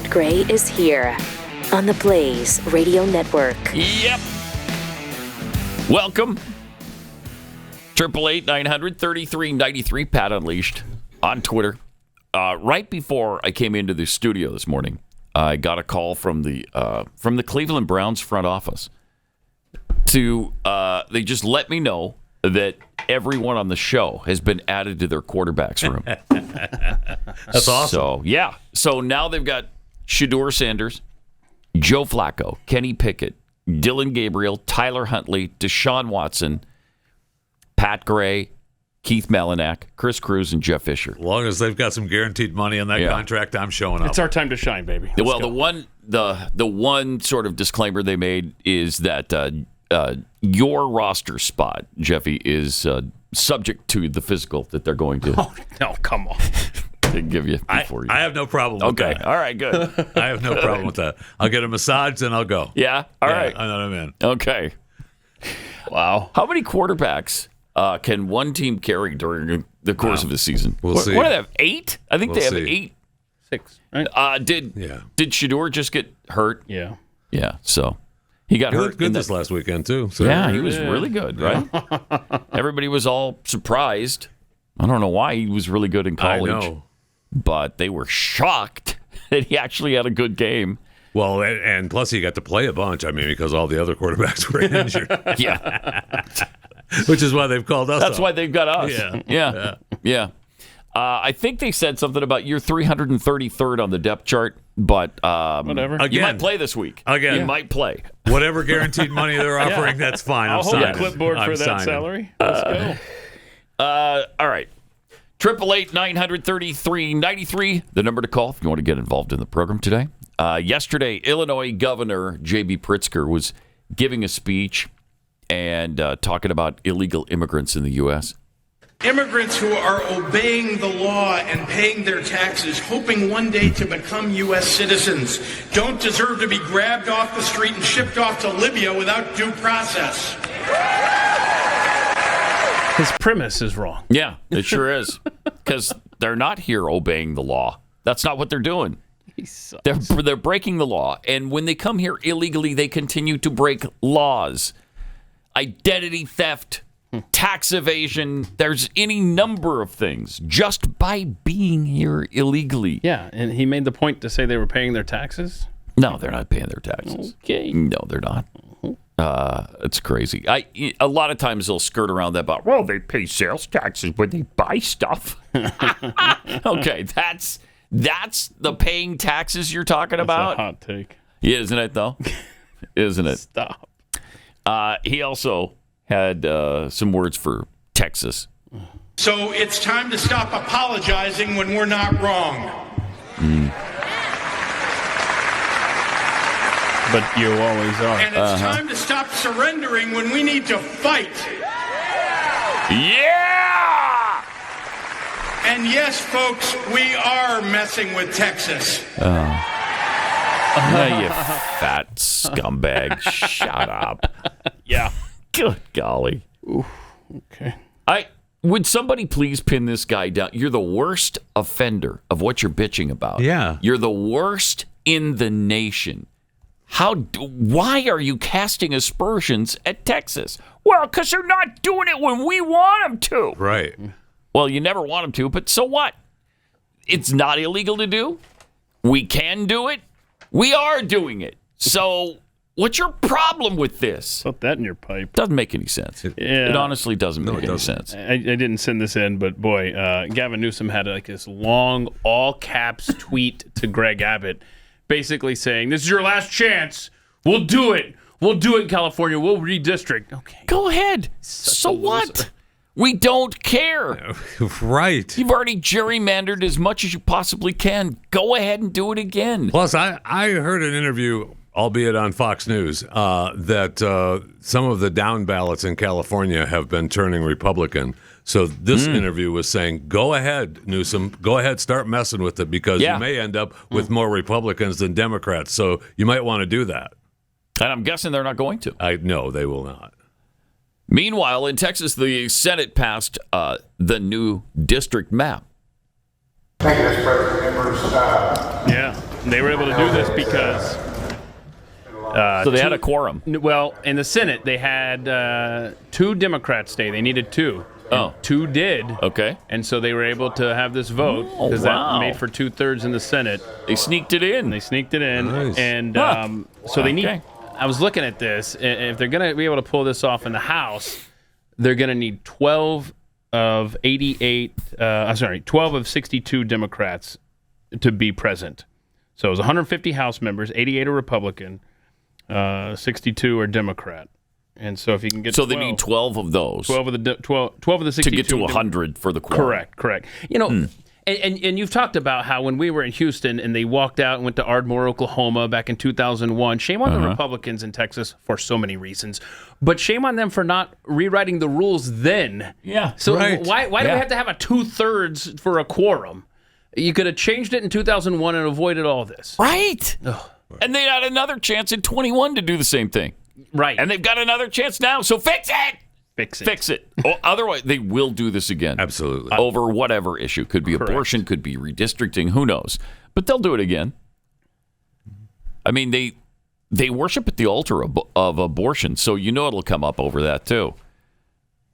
Pat Gray is here on the Blaze Radio Network. Yep. Welcome. 888-900-3393, Pat Unleashed on Twitter. Right before I came into the studio this morning, I got a call from the Cleveland Browns front office. They just let me know that everyone on the show has been added to their quarterback's room. That's awesome. So, yeah. So now they've got Shedeur Sanders, Joe Flacco, Kenny Pickett, Dylan Gabriel, Tyler Huntley, Deshaun Watson, Pat Gray, Keith Malinak, Chris Cruz, and Jeff Fisher. As long as they've got some guaranteed money on that contract, I'm showing up. It's our time to shine, baby. Let's well, go. the one sort of disclaimer they made is that your roster spot, Jeffy, is subject to the physical that they're going to Oh, no, come on. give you before you. I have no problem with that. Okay, all right, good. I have no problem with that. I'll get a massage and I'll go. Yeah, all right. I know what I mean. Okay. Wow. How many quarterbacks can one team carry during the course of a season? We'll see. What do they have, 8? I think they have see. 8. 6, right? Did Shedeur just get hurt? Yeah. Yeah, so he got He hurt. looked good this last weekend, too. So. Yeah, he was really good, right? Everybody was all surprised. I don't know why he was really good in college. I know. But they were shocked that he actually had a good game. Well, and plus he got to play a bunch. I mean, because all the other quarterbacks were injured. Yeah. Which is why they've called us. That's up. why they've got us. Yeah. I think they said something about you're 333rd on the depth chart, but Whatever. you might play this week. Again. You might play. Whatever guaranteed money they're offering, that's fine. I'll I'm hold a signing. clipboard for I'm that signing. salary. Let's go. All right. 888-900-3393, the number to call if you want to get involved in the program today. Yesterday, Illinois Governor J.B. Pritzker was giving a speech and talking about illegal immigrants in the U.S. Immigrants who are obeying the law and paying their taxes, hoping one day to become U.S. citizens, don't deserve to be grabbed off the street and shipped off to Libya without due process. His premise is wrong. Yeah, it sure is. Because they're not here obeying the law. That's not what they're doing. He sucks. They're breaking the law. And when they come here illegally, they continue to break laws. Identity theft, tax evasion, there's any number of things just by being here illegally. Yeah, and he made the point to say they were paying their taxes. No, they're not paying their taxes. Okay. No, they're not. It's crazy. A lot of times they'll skirt around that about, well, they pay sales taxes when they buy stuff. Okay, that's the paying taxes you're talking about. That's a hot take. Yeah, isn't it, though? Isn't it? Stop. He also had some words for Texas. So it's time to stop apologizing when we're not wrong. But you always are. And it's time to stop surrendering when we need to fight. Yeah! And yes, folks, we are messing with Texas. You fat scumbag. Shut up. Yeah. Good golly. Okay. Would somebody please pin this guy down? You're the worst offender of what you're bitching about. Yeah. You're the worst in the nation. Why are you casting aspersions at Texas? Well, because they're not doing it when we want them to. Right. Well, you never want them to, but so what? It's not illegal to do. We can do it. We are doing it. So what's your problem with this? Put that in your pipe. Doesn't make any sense. It honestly doesn't make any sense. I didn't send this in, but boy, Gavin Newsom had like this long, all caps tweet to Greg Abbott, basically saying, "This is your last chance. We'll do it. We'll do it in California. We'll redistrict." Okay. Go ahead. So what? We don't care. Right. You've already gerrymandered as much as you possibly can. Go ahead and do it again. Plus, I heard an interview, albeit on Fox News, that some of the down ballots in California have been turning Republican. So this interview was saying, go ahead, Newsom, go ahead, start messing with it because you may end up with more Republicans than Democrats. So you might want to do that. And I'm guessing they're not going to. No, they will not. Meanwhile, in Texas, the Senate passed the new district map. Thank you, Mr. President. Members, Yeah. They were able to do this because... so they had a quorum. Well, in the Senate, they had 2 Democrats stay. They needed 2. Oh. 2 did. Okay. And so they were able to have this vote because that made for 2/3 in the Senate. They sneaked it in. Nice. And so they need... I was looking at this. If they're going to be able to pull this off in the House, they're going to need 12 of 62 Democrats to be present. So it was 150 House members, 88 are Republican, 62 are Democrat. And so if you can get 12, they need 12 of those. 12 of the 62 to get to 100 for the quorum. Correct. You know, and you've talked about how when we were in Houston and they walked out and went to Ardmore, Oklahoma back in 2001, shame on the Republicans in Texas for so many reasons, but shame on them for not rewriting the rules then. Yeah. So why do we Yeah. have to have a 2/3 for a quorum? You could have changed it in 2001 and avoided all this. Right. And they had another chance in 21 to do the same thing. Right. And they've got another chance now, so fix it. Fix it. Otherwise, they will do this again. Absolutely. Over whatever issue. Could be abortion, could be redistricting, who knows. But they'll do it again. I mean, they worship at the altar of abortion, so you know it'll come up over that, too.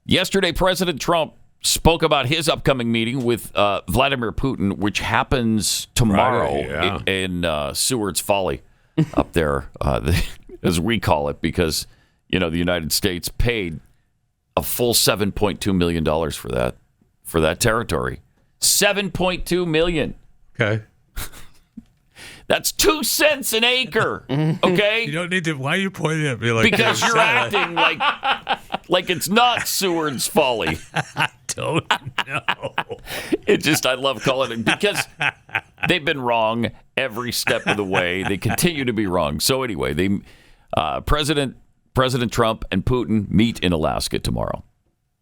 Yesterday, President Trump spoke about his upcoming meeting with Vladimir Putin, which happens tomorrow in Seward's Folly up there, as we call it, because, you know, the United States paid a full $7.2 million for that territory. $7.2 million. Okay. That's 2 cents an acre. Okay? You don't need to. Why are you pointing at me like because that? you're acting like it's not Seward's Folly. I don't know. I love calling it because they've been wrong every step of the way. They continue to be wrong. So anyway, President Trump and Putin meet in Alaska tomorrow.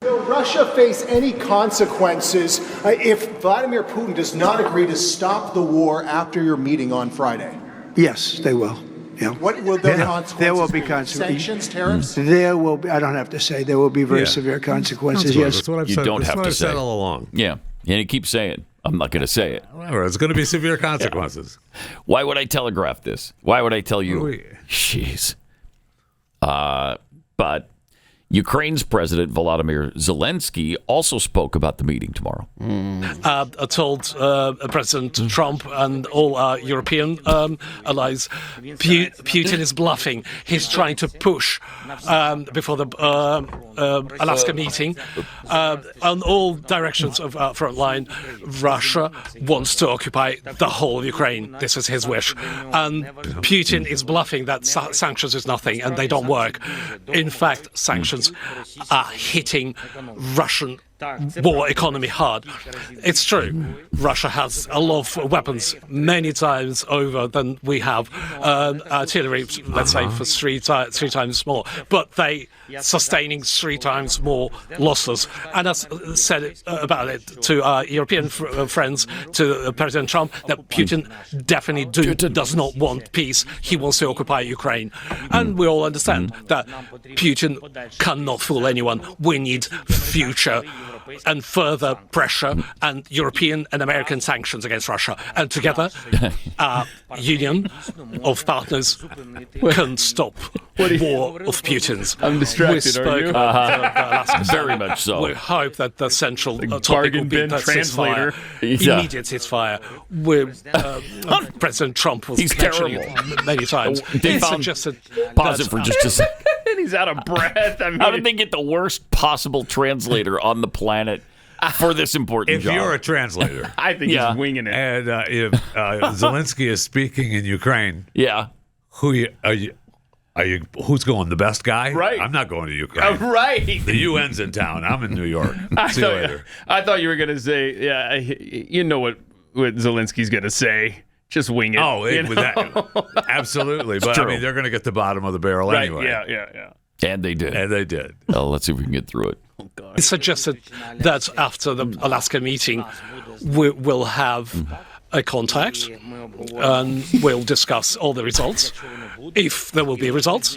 Will Russia face any consequences if Vladimir Putin does not agree to stop the war after your meeting on Friday? Yes, they will. Yeah. What will those consequences There will be be? consequences. Sanctions, tariffs? There will be, I don't have to say, there will be very severe consequences, yes. That's what I've You said. don't That's have what to I've said say. all along. Yeah. And he keeps saying, I'm not going to say it. Whatever. It's going to be severe consequences. Why would I telegraph this? Why would I tell you? Oh, yeah. Jeez. But Ukraine's President Vladimir Zelenskyy also spoke about the meeting tomorrow. Told President Trump and all our European allies, Putin is bluffing. He's trying to push before the Alaska meeting on all directions of our front line. Russia wants to occupy the whole of Ukraine. This is his wish. And Putin is bluffing that sanctions is nothing and they don't work. In fact, sanctions are hitting Russian war economy hard. It's true. Russia has a lot of weapons, many times over than we have. Artillery, let's say, for three times more. But they sustaining 3 times more losses. And I said about it to our European friends, to President Trump, that Putin definitely does not want peace. He wants to occupy Ukraine. And we all understand that Putin cannot fool anyone. We need future and further pressure and European and American sanctions against Russia. And together, our union of partners can stop war of Putin's. I'm distracted, are you? Very much so. We hope that the central topic bargain will be bin that translator. immediate ceasefire. President Trump was mentioning it many times. They He found- suggested Pause it for just a second. And he's out of breath. I mean, How did they get the worst possible translator on the planet for this important If job? you're a translator I think Yeah. he's winging it. and if Zelensky is speaking in Ukraine, Yeah. who's going? The best guy? Right. I'm not going to Ukraine. Right. The UN's in town. I'm in New York. See you later. I thought you were going to say, yeah, you know what Zelensky's going to say. Just wing it. Oh, you know? absolutely. But true. I mean, they're going to get the bottom of the barrel Right. anyway. Yeah. And they did. And they did. Well, let's see if we can get through it. He suggested that after the Alaska meeting, we will have a contact and we'll discuss all the results, if there will be results,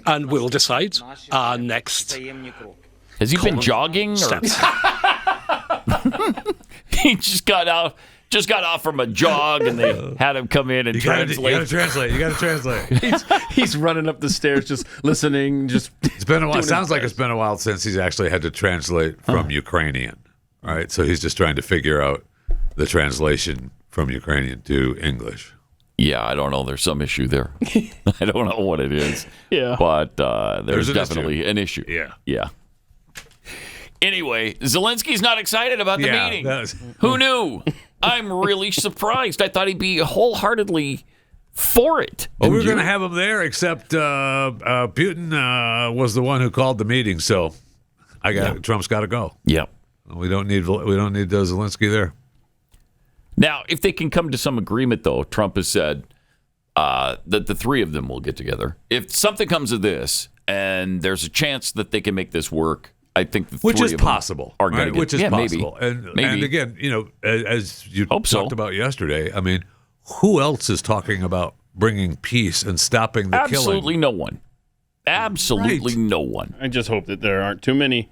and we'll decide our next Has he been jogging? Or? steps. He just got out just got off from a jog, and they had him come in and translate. You got to translate. He's running up the stairs, just listening. It's been a while. Sounds like it's been a while since he's actually had to translate from Ukrainian. All right, so he's just trying to figure out the translation from Ukrainian to English. Yeah, I don't know. There's some issue there. I don't know what it is. Yeah. But there's an definitely an issue. Yeah. Anyway, Zelensky's not excited about the meeting. Who knew? I'm really surprised. I thought he'd be wholeheartedly for it. Well, we were going to have him there, except Putin was the one who called the meeting, so Trump's got to go. Yep. We don't need Zelensky there. Now, if they can come to some agreement, though, Trump has said that the three of them will get together. If something comes of this, and there's a chance that they can make this work, I think the which three is of them possible, are going to get. Which is possible, maybe. And again, as you Hope talked so. about yesterday, I mean, who else is talking about bringing peace and stopping the killing? Absolutely no one. Absolutely no one. I just hope that there aren't too many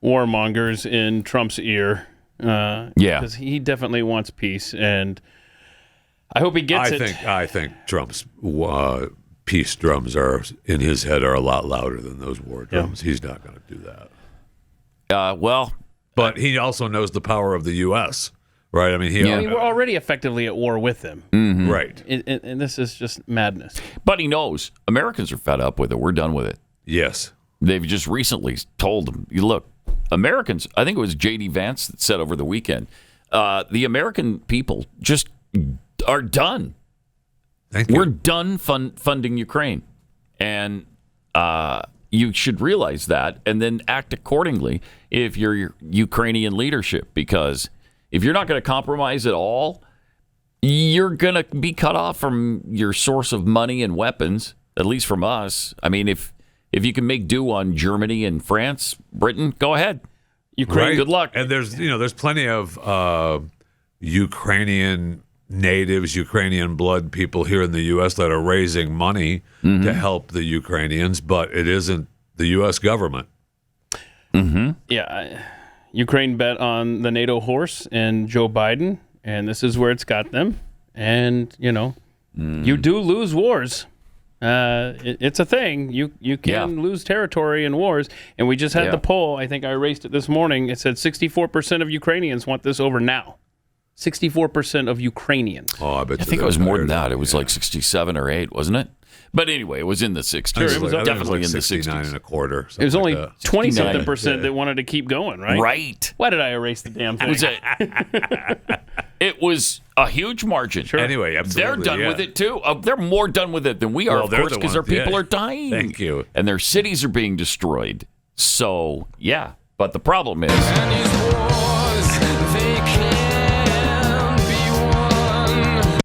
warmongers in Trump's ear. Because he definitely wants peace, and I hope he gets it. I think Trump's peace drums are in his head are a lot louder than those war drums. He's not going to do that. But he also knows the power of the U.S., right? I mean, we're already effectively at war with them, right? And this is just madness. But he knows Americans are fed up with it. We're done with it. Yes, they've just recently told him, "Look, Americans." I think it was J.D. Vance that said over the weekend, "The American people just are done. We're done funding Ukraine, and you should realize that, and then act accordingly if you're your Ukrainian leadership. Because if you're not going to compromise at all, you're going to be cut off from your source of money and weapons. At least from us. I mean, if you can make do on Germany and France, Britain, go ahead. Ukraine, good luck." And there's plenty of Ukrainian natives, Ukrainian blood people here in the U.S. that are raising money to help the Ukrainians, but it isn't the U.S. government. Yeah, Ukraine bet on the NATO horse and Joe Biden, and this is where it's got them. And you do lose wars. It's a thing. You can lose territory in wars. And we just had the poll. I think I erased it this morning. It said 64% of Ukrainians want this over now. 64% of Ukrainians. Oh, I think it was more than that. It was like 67 or 8, wasn't it? But anyway, it was in the 60s. Sure, it was definitely in the 69 60s. and a quarter. It was only like 20-something% that wanted to keep going, right? Right. Why did I erase the damn thing? It was a huge margin. Sure. Anyway, absolutely. They're done with it, too. They're more done with it than we are, Well, of they're course, the because their ones, people are dying. Thank you. And their cities are being destroyed. So, yeah. But the problem is...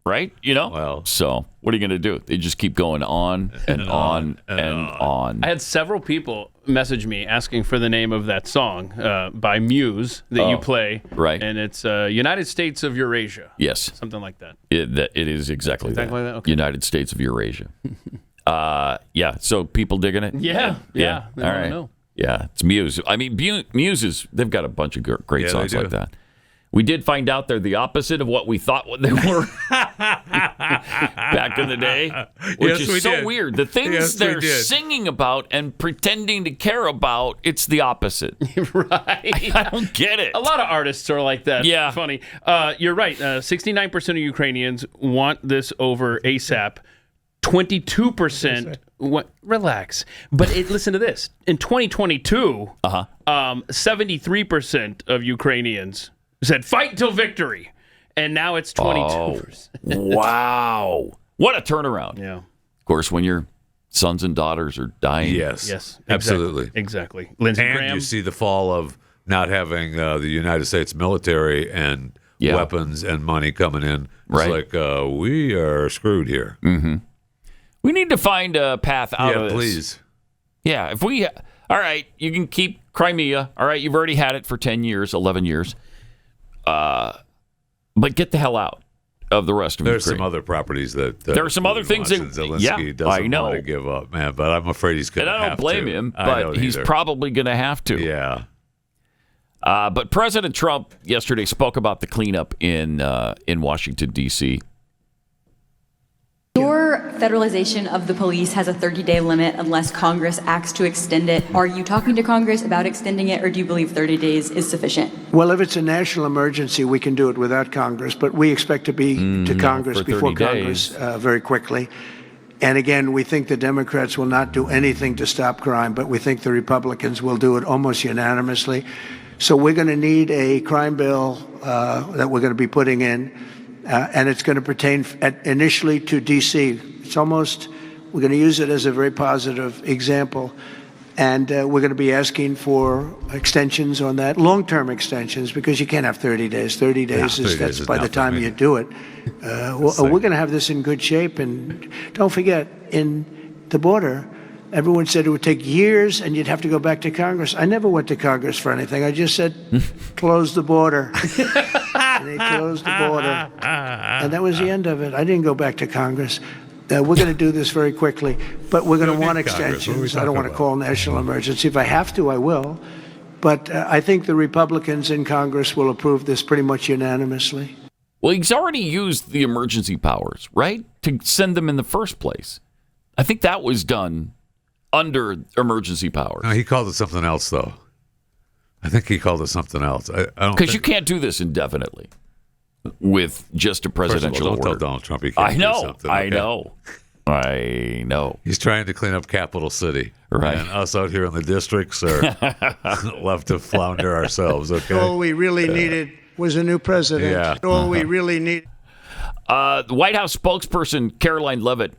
Right? Well, so what are you going to do? They just keep going on and on and on. I had several people message me asking for the name of that song by Muse that you play. Right. And it's United States of Eurasia. Yes. Something like that. It is exactly that. Like that? Okay. United States of Eurasia. So people digging it? Yeah. They All wanna right. know. Yeah, it's Muse. I mean, Muse they've got a bunch of great songs they do. like that. We did find out they're the opposite of what we thought they were back in the day, which is so weird. The things they're singing about and pretending to care about, it's the opposite. Right. I don't get it. A lot of artists are like that. Yeah. Funny. You're right. 69% of Ukrainians want this over ASAP. 22% relax. But listen to this. In 2022, 73% of Ukrainians said fight until victory, and now it's 22%. Wow. What a turnaround. Yeah. Of course, when your sons and daughters are dying. Yes, absolutely. Exactly. Lindsey Graham. You see the fall of not having the United States military and weapons and money coming in. It's like, we are screwed here. Mm-hmm. We need to find a path out of this. Please. Yeah, if we... All right, you can keep Crimea. All right, you've already had it for 10 years, 11 years. But get the hell out of the rest of Ukraine. There's some other properties that there are some other things that Zelensky doesn't want to give up, man. But I'm afraid he's going to have to. And I don't blame him, but he's probably going to have to. Yeah. But President Trump yesterday spoke about the cleanup in Washington, D.C. Your federalization of the police has a 30-day limit unless Congress acts to extend it. Are you talking to Congress about extending it, or do you believe 30 days is sufficient? Well, if it's a national emergency, we can do it without Congress, but we expect to be to Congress before Congress very quickly. And again, we think the Democrats will not do anything to stop crime, but we think the Republicans will do it almost unanimously. So we're going to need a crime bill that we're going to be putting in. And it's going to pertain initially to D.C. We're going to use it as a very positive example. And we're going to be asking for extensions on that, long-term extensions, because you can't have 30 days. 30 days that's by the time you do it. We're going to have this in good shape. And don't forget, in the border, everyone said it would take years and you'd have to go back to Congress. I never went to Congress for anything. I just said, close the border. And they closed the border. And that was the end of it. I didn't go back to Congress. We're going to do this very quickly, but we're going to want extensions. I don't want to call national emergency. If I have to, I will. But I think the Republicans in Congress will approve this pretty much unanimously. Well, he's already used the emergency powers, right, to send them in the first place. I think that was done under emergency powers. No, he called it something else, though. I think he called it something else. I don't because you can't do this indefinitely with just a presidential order. Don't tell Donald Trump he can't do something. I know. He's trying to clean up Capital City. Right. And us out here in the districts are left to flounder ourselves, okay? All we really needed was a new president. Yeah. All we really need. The White House spokesperson, Karoline Leavitt,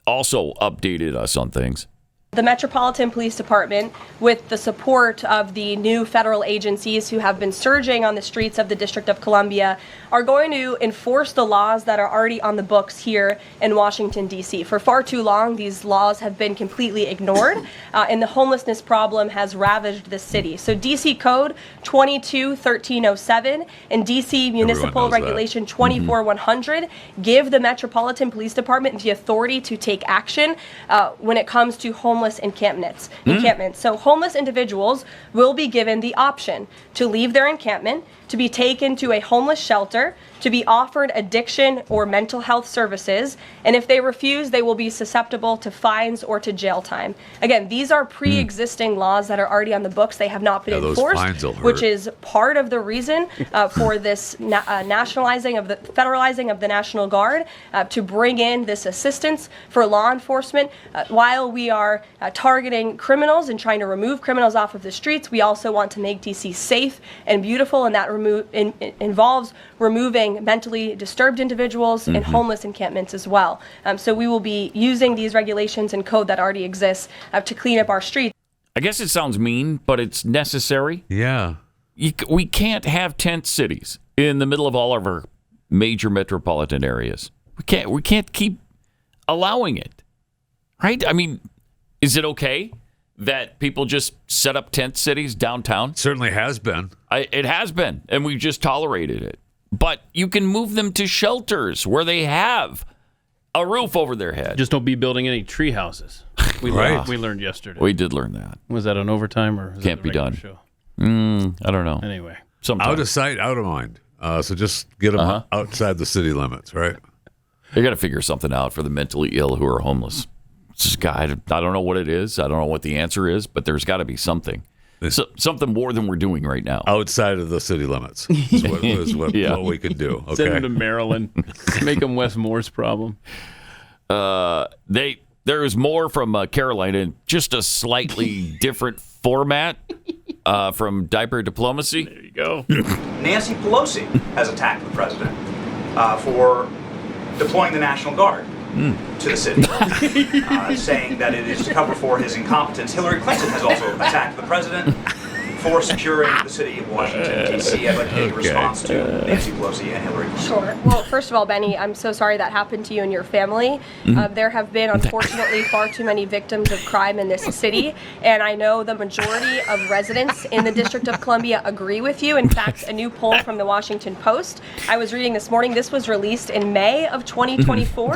also updated us on things. The Metropolitan Police Department, with the support of the new federal agencies who have been surging on the streets of the District of Columbia, are going to enforce the laws that are already on the books here in Washington, D.C. For far too long, these laws have been completely ignored, and the homelessness problem has ravaged the city. So D.C. Code 22-1307 and D.C. Municipal Regulation 24-100 give the Metropolitan Police Department the authority to take action when it comes to homeless encampments. So homeless individuals will be given the option to leave their encampment, to be taken to a homeless shelter, to be offered addiction or mental health services, and if they refuse, they will be susceptible to fines or to jail time. Again, these are pre-existing laws that are already on the books. They have not been enforced, which is part of the reason for this federalizing of the National Guard, to bring in this assistance for law enforcement. While we are targeting criminals and trying to remove criminals off of the streets, we also want to make DC safe and beautiful, and that involves removing mentally disturbed individuals and homeless encampments as well. So we will be using these regulations and code that already exists to clean up our streets. I guess it sounds mean, but it's necessary. Yeah. We can't have tent cities in the middle of all of our major metropolitan areas. We can't keep allowing it. Right? I mean, is it okay that people just set up tent cities downtown? Certainly has been. It has been, and we've just tolerated it. But you can move them to shelters where they have a roof over their head. Just don't be building any tree houses. We learned yesterday. We did learn that. Was that on overtime or can't be done? Show? I don't know. Anyway, sometimes. Out of sight, out of mind. So just get them outside the city limits, right? They got to figure something out for the mentally ill who are homeless. It's just, I don't know what it is. I don't know what the answer is, but there's got to be something. Something more than we're doing right now. Outside of the city limits is what we can do. Okay. Send them to Maryland. Make them Wes Moore's problem. There is more from Karoline in just a slightly different format from Diaper Diplomacy. There you go. Nancy Pelosi has attacked the president for deploying the National Guard to the city, saying that it is to cover for his incompetence. Hillary Clinton has also attacked the president for securing the city of Washington, D.C. I'd like to get a response to Nancy Pelosi and Hillary Clinton. Sure. Well, first of all, Benny, I'm so sorry that happened to you and your family. There have been, unfortunately, far too many victims of crime in this city, and I know the majority of residents in the District of Columbia agree with you. In fact, a new poll from the Washington Post I was reading this morning, this was released in May of 2024,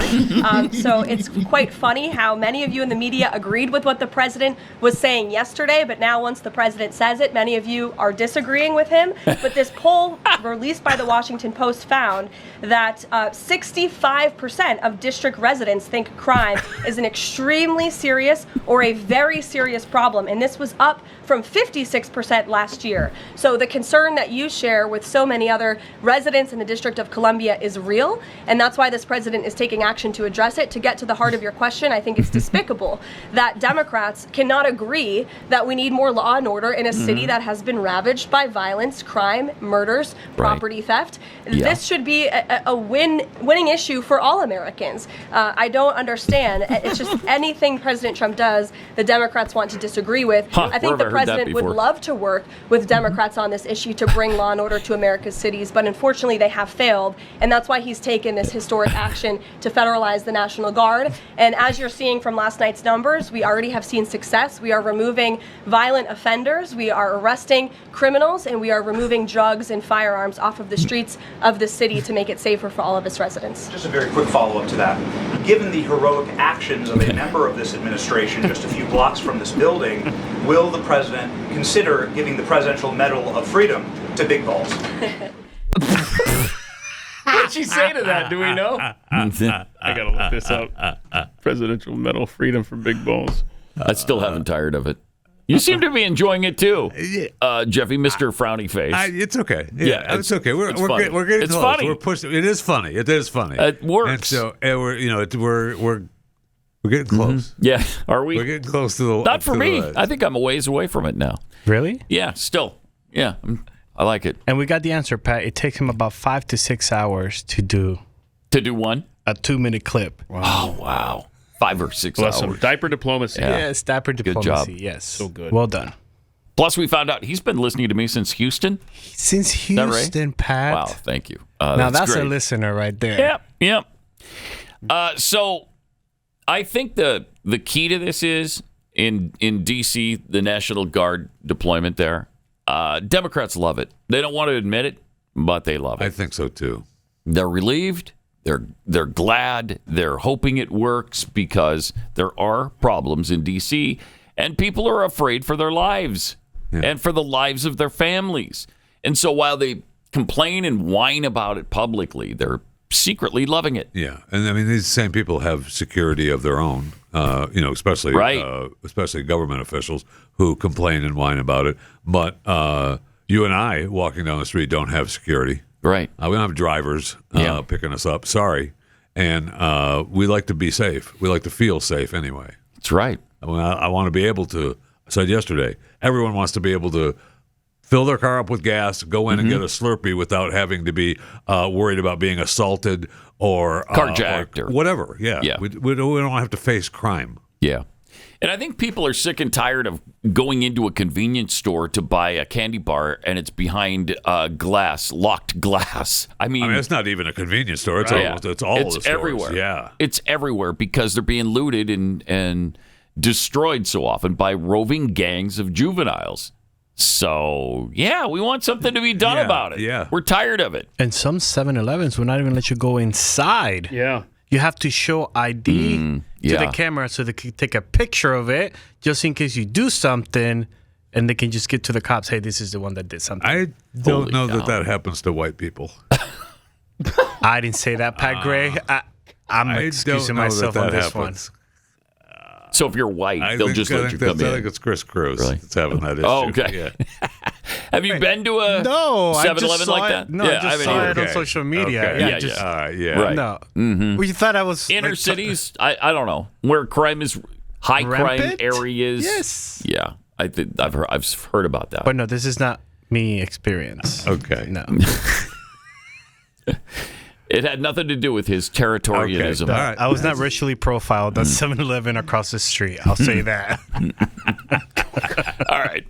so it's quite funny how many of you in the media agreed with what the president was saying yesterday, but now once the president says it, it. Many of you are disagreeing with him. But this poll released by the Washington Post found that 65% of district residents think crime is an extremely serious or a very serious problem. And this was up from 56% last year. So the concern that you share with so many other residents in the District of Columbia is real. And that's why this president is taking action to address it. To get to the heart of your question, I think it's despicable that Democrats cannot agree that we need more law and order in a city that has been ravaged by violence, crime, murders, property theft. Yeah. This should be a winning issue for all Americans. I don't understand. It's just anything President Trump does, the Democrats want to disagree with. I think the president would love to work with Democrats on this issue to bring law and order to America's cities, but unfortunately they have failed, and that's why he's taken this historic action to federalize the National Guard. And as you're seeing from last night's numbers, we already have seen success. We are removing violent offenders, we are arresting criminals, and we are removing drugs and firearms off of the streets of the city to make it safer for all of its residents. Just a very quick follow-up to that. Given the heroic actions of a member of this administration just a few blocks from this building, will the president consider giving the Presidential Medal of Freedom to Big Balls? What'd she say to that? Do we know? I gotta look this up. Presidential Medal of Freedom for Big Balls. I still haven't tired of it. You seem to be enjoying it too, Jeffy, Mr. Frowny Face. It's okay. Yeah, it's okay. We're getting it's close. funny. We're pushing. It is funny. It is funny. It works. And so we're getting close. Yeah, are we? We're getting close to the. Not for me. I think I'm a ways away from it now. Really? Yeah, still. Yeah, I like it. And we got the answer, Pat. It takes him about 5 to 6 hours to do. To do one? A 2-minute clip. Wow. Oh, wow. 5 or 6 Plus hours. some diaper diplomacy. Yeah. Yes, diaper diplomacy. Good job. Yes. So good. Well done. Plus, we found out he's been listening to me since Houston. Since Houston, right? Pat. Wow, thank you. Now that's great. a listener right there. Yep. So I think the key to this is in D.C., the National Guard deployment there. Democrats love it. They don't want to admit it, but they love it. I think so too. They're relieved. They're glad. They're hoping it works because there are problems in D.C. and people are afraid for their lives and for the lives of their families. And so while they complain and whine about it publicly, they're secretly loving it. Yeah, and I mean these same people have security of their own. Especially especially government officials who complain and whine about it. But you and I walking down the street don't have security. Right. We don't have drivers picking us up. Sorry. And we like to be safe. We like to feel safe anyway. That's right. I want to be able to, I said yesterday, everyone wants to be able to fill their car up with gas, go in and get a Slurpee without having to be worried about being assaulted or carjacked or whatever. Yeah. We don't have to face crime. Yeah. And I think people are sick and tired of going into a convenience store to buy a candy bar and it's behind locked glass. I mean, it's not even a convenience store. It's all the stores. Everywhere. Yeah. It's everywhere because they're being looted and destroyed so often by roving gangs of juveniles. So, we want something to be done about it. Yeah. We're tired of it. And some 7-Elevens will not even let you go inside. Yeah. You have to show ID to the camera so they can take a picture of it just in case you do something and they can just get to the cops. Hey, this is the one that did something. I don't know that happens to white people. I didn't say that, Pat Gray. I'm excusing myself on this one. So if you're white, they'll just let you come in. I think it's Chris Cruz that's having that issue. Oh, okay. Yeah. Have you been to a 7-Eleven like that? No, I just saw it on social media. Okay. Right. No. Mm-hmm. Well, you thought I was... Inner cities, I don't know, where crime is high crime areas. Yes. Yeah, I've heard about that. But no, this is not me experience. Okay. No. It had nothing to do with his territorialism. Okay. All right. I was not racially profiled at 7-Eleven across the street. I'll say that. All right.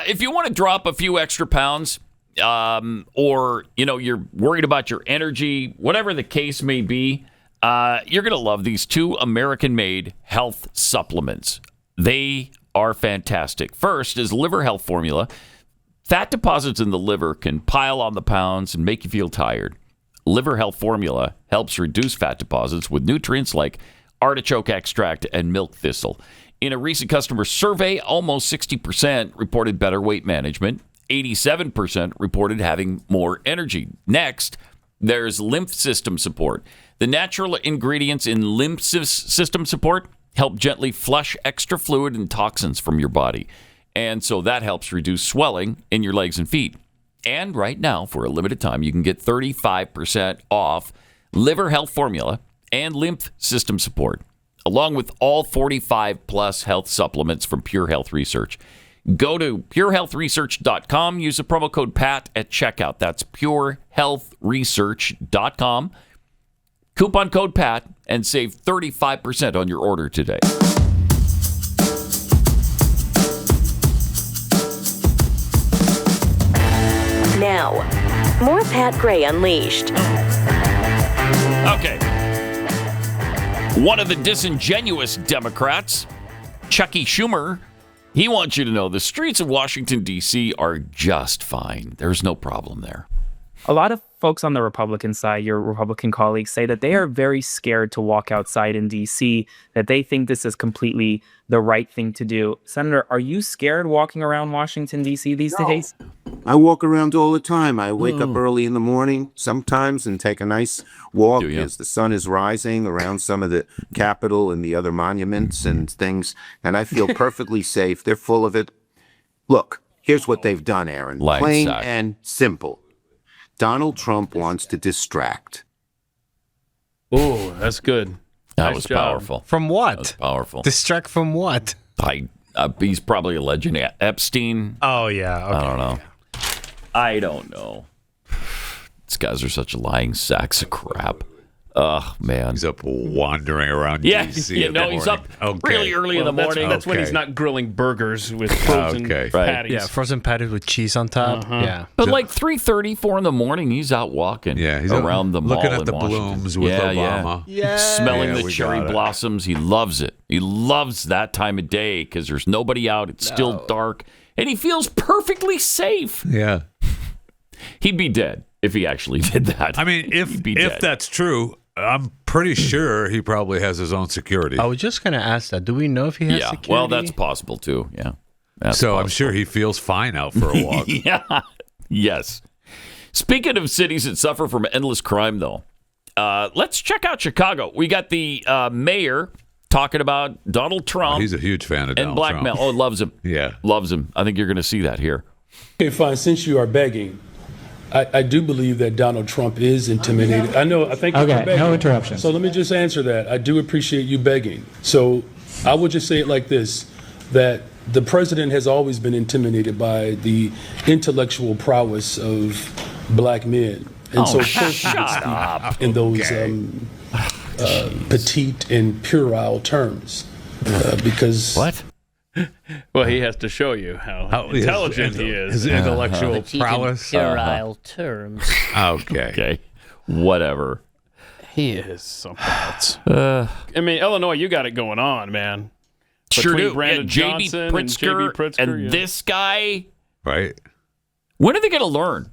If you want to drop a few extra pounds, or you're worried about your energy, whatever the case may be, you're going to love these 2 American-made health supplements. They are fantastic. First is Liver Health Formula. Fat deposits in the liver can pile on the pounds and make you feel tired. Liver Health Formula helps reduce fat deposits with nutrients like artichoke extract and milk thistle. In a recent customer survey, almost 60% reported better weight management. 87% reported having more energy. Next, there's lymph system support. The natural ingredients in lymph system support help gently flush extra fluid and toxins from your body. And so that helps reduce swelling in your legs and feet. And right now, for a limited time, you can get 35% off liver health formula and lymph system support, along with all 45-plus health supplements from Pure Health Research. Go to purehealthresearch.com. Use the promo code PAT at checkout. That's purehealthresearch.com. Coupon code PAT and save 35% on your order today. Now, more Pat Gray Unleashed. Okay. One of the disingenuous Democrats, Chucky Schumer, he wants you to know the streets of Washington, D.C. are just fine. There's no problem there. A lot of folks on the Republican side, your Republican colleagues, say that they are very scared to walk outside in D.C., that they think this is completely the right thing to do. Senator, are you scared walking around Washington, D.C. these days? I walk around all the time. I wake up early in the morning sometimes and take a nice walk as the sun is rising around some of the Capitol and the other monuments and things, and I feel perfectly safe. They're full of it. Look, here's what they've done, Aaron. Plain and simple. Donald Trump wants to distract. Oh, that's good. That Nice was job. powerful. From what? That was powerful. Distract from what? He's probably a legend. Epstein. Oh, yeah. Okay. I don't know. I don't know. These guys are such lying sacks of crap. Oh, man. He's up wandering around Yeah, D.C. you in the know, he's morning. up really early in the morning. That's when he's not grilling burgers with frozen patties. Yeah, frozen patties with cheese on top. Yeah. But like 3:30, 4 in the morning, he's out walking he's around the mall looking at in the Washington. blooms with Obama. Yeah. Smelling the we cherry got it. blossoms. He loves it. He loves that time of day because there's nobody out. It's still dark. And he feels perfectly safe. Yeah. He'd be dead if he actually did that. I mean, if that's true, I'm pretty sure he probably has his own security. I was just going to ask that. Do we know if he has security? Well, that's possible too. Yeah. That's so possible. I'm sure he feels fine out for a walk. Yeah. Yes. Speaking of cities that suffer from endless crime, though, let's check out Chicago. We got the mayor talking about Donald Trump. He's a huge fan of Donald and blackmail. Trump. Oh, loves him. Yeah. Loves him. I think you're going to see that here. Okay, fine. Since you are begging, I do believe that Donald Trump is intimidated. I know. I think you're begging. No interruption. So let me just answer that. I do appreciate you begging. So I would just say it like this: that the president has always been intimidated by the intellectual prowess of black men, and so of course he would speak in those petite and puerile terms, because what? Well, he has to show you how intelligent he is. His intellectual prowess. Puerile terms. Okay. Whatever. He is something else. I mean, Illinois, you got it going on, man. Sure Between do. Brandon J.B. Johnson Pritzker and J.B. Pritzker, this guy. Right. When are they going to learn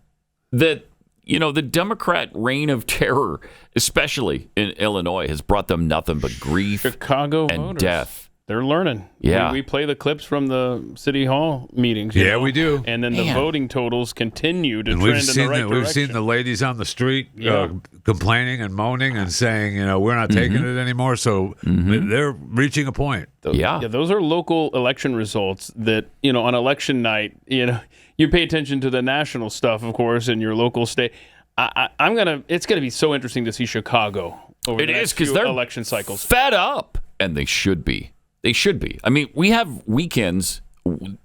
that, the Democrat reign of terror, especially in Illinois, has brought them nothing but grief Chicago and voters. Death. They're learning. Yeah. We play the clips from the city hall meetings. you know? We do. And then the voting totals continue to And trend we've in the seen right we've direction. seen the ladies on the street Yeah. complaining and moaning and saying, we're not taking it anymore. So they're reaching a point. Yeah, those are local election results that, on election night, you pay attention to the national stuff, of course, in your local state. It's going to be so interesting to see Chicago over the next few they're election cycles. Fed up, and they should be. They should be. I mean, we have weekends,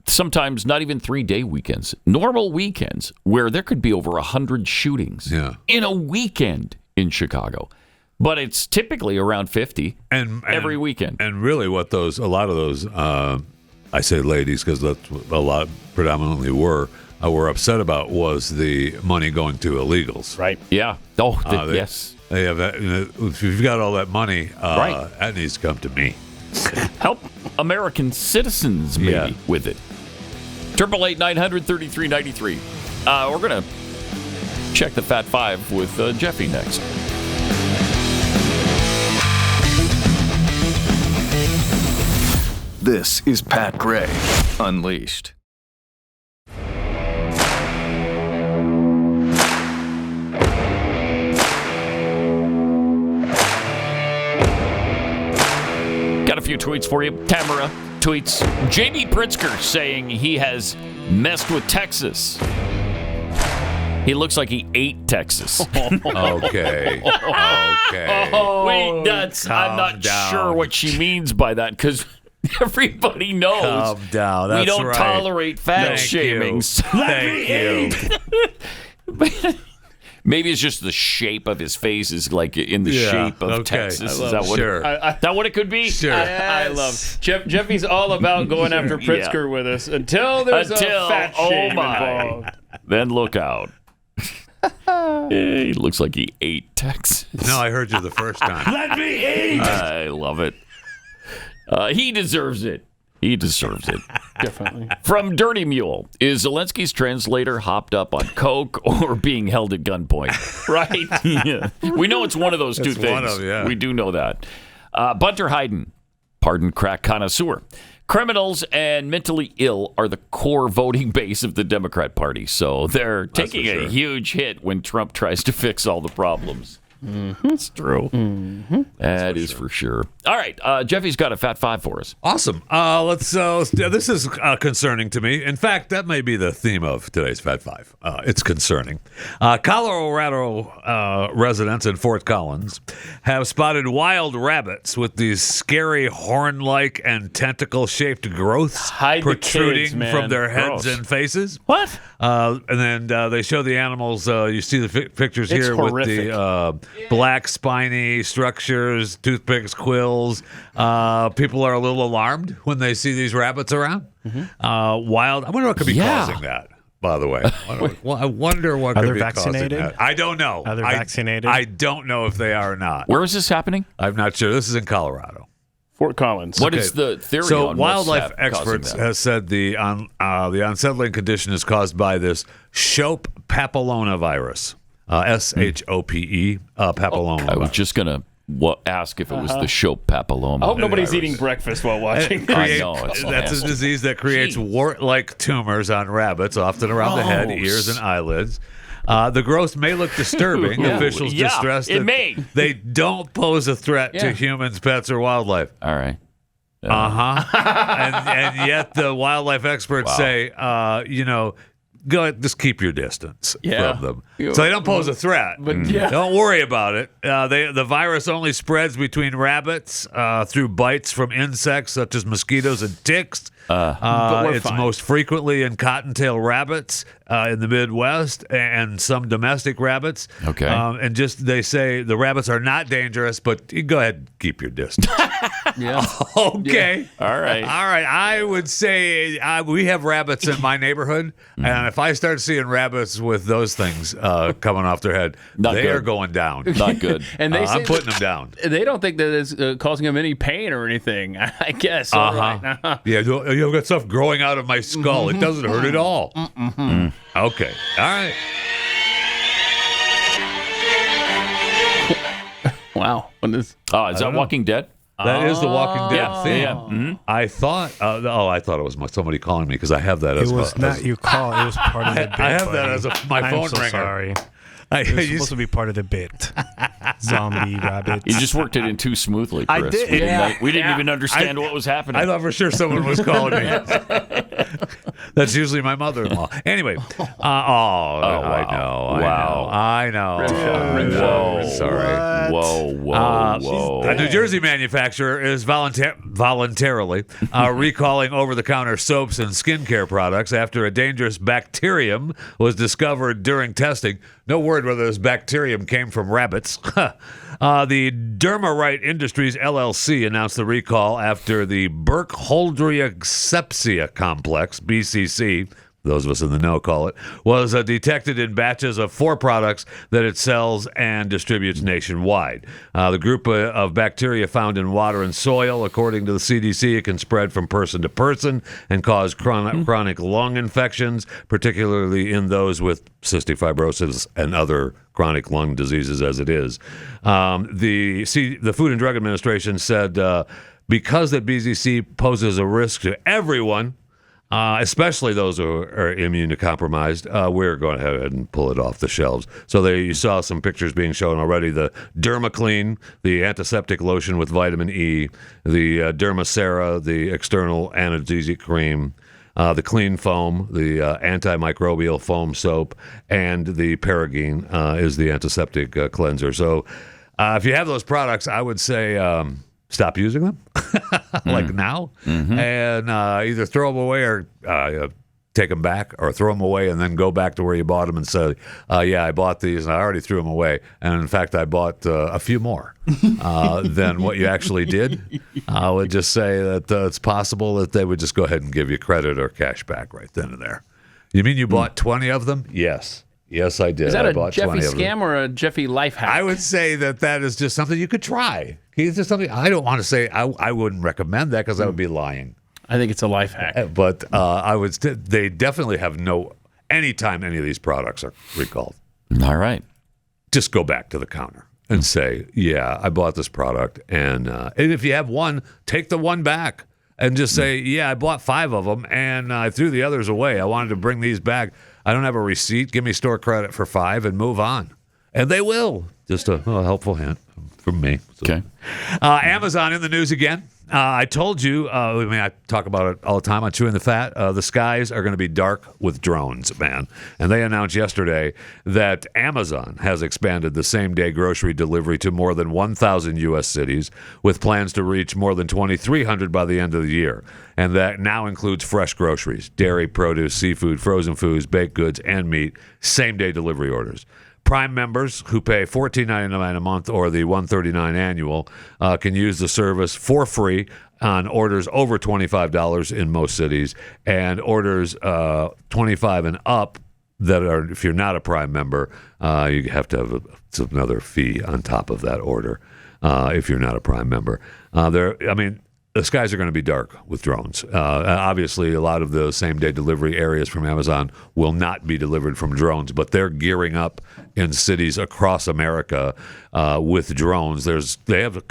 sometimes not even 3-day weekends, normal weekends, where there could be over 100 shootings in a weekend in Chicago. But it's typically around 50 every weekend. And really what a lot of those, I say ladies because that's what a lot predominantly were upset about was the money going to illegals. Right. Yeah. Oh, yes. They have that, if you've got all that money, that needs to come to me. Help American citizens maybe with it. 888-900-3393. We're going to check the Fat Five with Jeffy next. This is Pat Gray Unleashed. Got a few tweets for you. Tamara tweets, J.B. Pritzker saying he has messed with Texas. He looks like he ate Texas. Okay. Wait, I'm not sure what she means by that, because everybody knows Calm down. That's we don't right. tolerate fat Thank shamings. Thank you. Maybe it's just the shape of his face is like in the shape of Texas. Is that what? Sure. That what it could be? Sure. I love Jeffy's all about going after Pritzker with us until there's a fat shame involved. Then look out. He looks like he ate Texas. No, I heard you the first time. Let me eat. I love it. He deserves it. He deserves it. Definitely. From Dirty Mule, is Zelensky's translator hopped up on coke or being held at gunpoint? Right? Yeah. We know it's one of those two things. We do know that. Bunter Hayden, pardon crack connoisseur. Criminals and mentally ill are the core voting base of the Democrat Party, so they're taking a huge hit when Trump tries to fix all the problems. Mm-hmm. It's true. Mm-hmm. That is for sure. All right, Jeffy's got a Fat Five for us. Awesome. Let's. This is concerning to me. In fact, that may be the theme of today's Fat Five. It's concerning. Colorado residents in Fort Collins have spotted wild rabbits with these scary horn-like and tentacle-shaped growths protruding from their heads and faces. What? And then they show the animals. You see the pictures here with the black spiny structures, toothpicks, quills. People are a little alarmed when they see these rabbits around. Wild. I wonder what could be causing that, by the way. I wonder what could be causing that. I don't know. Are they vaccinated? I don't know if they are or not. Where is this happening? I'm not sure. This is in Colorado. Fort Collins. What is the theory So on wildlife what's experts causing that? have said the unsettling condition is caused by this Shope papillomavirus. SHOPE, papilloma. I was just going to ask if it was the Shope papilloma. I hope nobody's eating breakfast while watching. I know. That's a disease that creates wart-like tumors on rabbits, often around the head, ears, and eyelids. The growth may look disturbing. Officials distress that they don't pose a threat to humans, pets, or wildlife. All right. And yet the wildlife experts say, go ahead, just keep your distance from them. So they don't pose a threat. But don't worry about it. The virus only spreads between rabbits through bites from insects such as mosquitoes and ticks. It's most frequently in cottontail rabbits in the Midwest and some domestic rabbits. Okay. And they say the rabbits are not dangerous, but you go ahead and keep your distance. Okay. Yeah. All right. I would say we have rabbits in my neighborhood, and if I start seeing rabbits with those things coming off their head, they are going down. Not good. And they say I'm putting them down. They don't think that it's causing them any pain or anything, I guess. All right. Yeah, you've got stuff growing out of my skull. It doesn't hurt at all. Okay. All right. Wow. Is that Walking Dead? That is the Walking Dead theme. Yeah. Mm-hmm. I thought it was somebody calling me because I have that as It was not your call. It was part of the bit. I have that as my phone ringer. Sorry. It was supposed to be part of the bit. Zombie rabbits. You just worked it in too smoothly, Chris. I did. We didn't even understand what was happening. I thought for sure someone was calling me. That's usually my mother-in-law. Anyway. I know. Whoa. Sorry. Whoa. A New Jersey manufacturer is voluntarily recalling over-the-counter soaps and skincare products after a dangerous bacterium was discovered during testing. No word whether this bacterium came from rabbits. The Dermarite Industries LLC announced the recall after the Burkholderia complex, BCC, those of us in the know call it, was detected in batches of 4 products that it sells and distributes nationwide. The group of bacteria found in water and soil, according to the CDC, it can spread from person to person and cause chronic lung infections, particularly in those with cystic fibrosis and other chronic lung diseases as it is. The Food and Drug Administration said because that BZC poses a risk to everyone, especially those who are immunocompromised, we're going ahead and pull it off the shelves. So there you saw some pictures being shown already. The Dermaclean, the antiseptic lotion with vitamin E, the Dermacera, the external analgesic cream, the Clean Foam, the antimicrobial foam soap, and the Paragene is the antiseptic cleanser. So if you have those products, I would say stop using them, like now, and either throw them away or take them back, or throw them away and then go back to where you bought them and say, yeah, I bought these and I already threw them away. And in fact, I bought a few more than what you actually did. I would just say that it's possible that they would just go ahead and give you credit or cash back right then and there. You mean you bought 20 of them? Yes. Yes, I did. Is that I a bought Jeffy 20 of them. scam or a Jeffy life hack? I would say that is just something you could try. It's just something I don't want to say. I wouldn't recommend that because I would be lying. I think it's a life hack. But I would. They definitely have anytime any of these products are recalled. All right. Just go back to the counter and say, yeah, I bought this product. And if you have one, take the one back and just say, yeah, I bought 5 of them and I threw the others away. I wanted to bring these back. I don't have a receipt. Give me store credit for 5 and move on. And they will. Just a helpful hint from me. So. Okay. Amazon in the news again. I told you, I talk about it all the time on Chewing the Fat. The skies are going to be dark with drones, man. And they announced yesterday that Amazon has expanded the same-day grocery delivery to more than 1,000 U.S. cities, with plans to reach more than 2,300 by the end of the year. And that now includes fresh groceries, dairy, produce, seafood, frozen foods, baked goods, and meat, same-day delivery orders. Prime members who pay $14.99 a month or the $139 annual can use the service for free on orders over $25 in most cities, and orders $25 and up that are, if you're not a Prime member, you have to have another fee on top of that order if you're not a Prime member. The skies are going to be dark with drones. Obviously, a lot of the same-day delivery areas from Amazon will not be delivered from drones, but they're gearing up in cities across America with drones. They have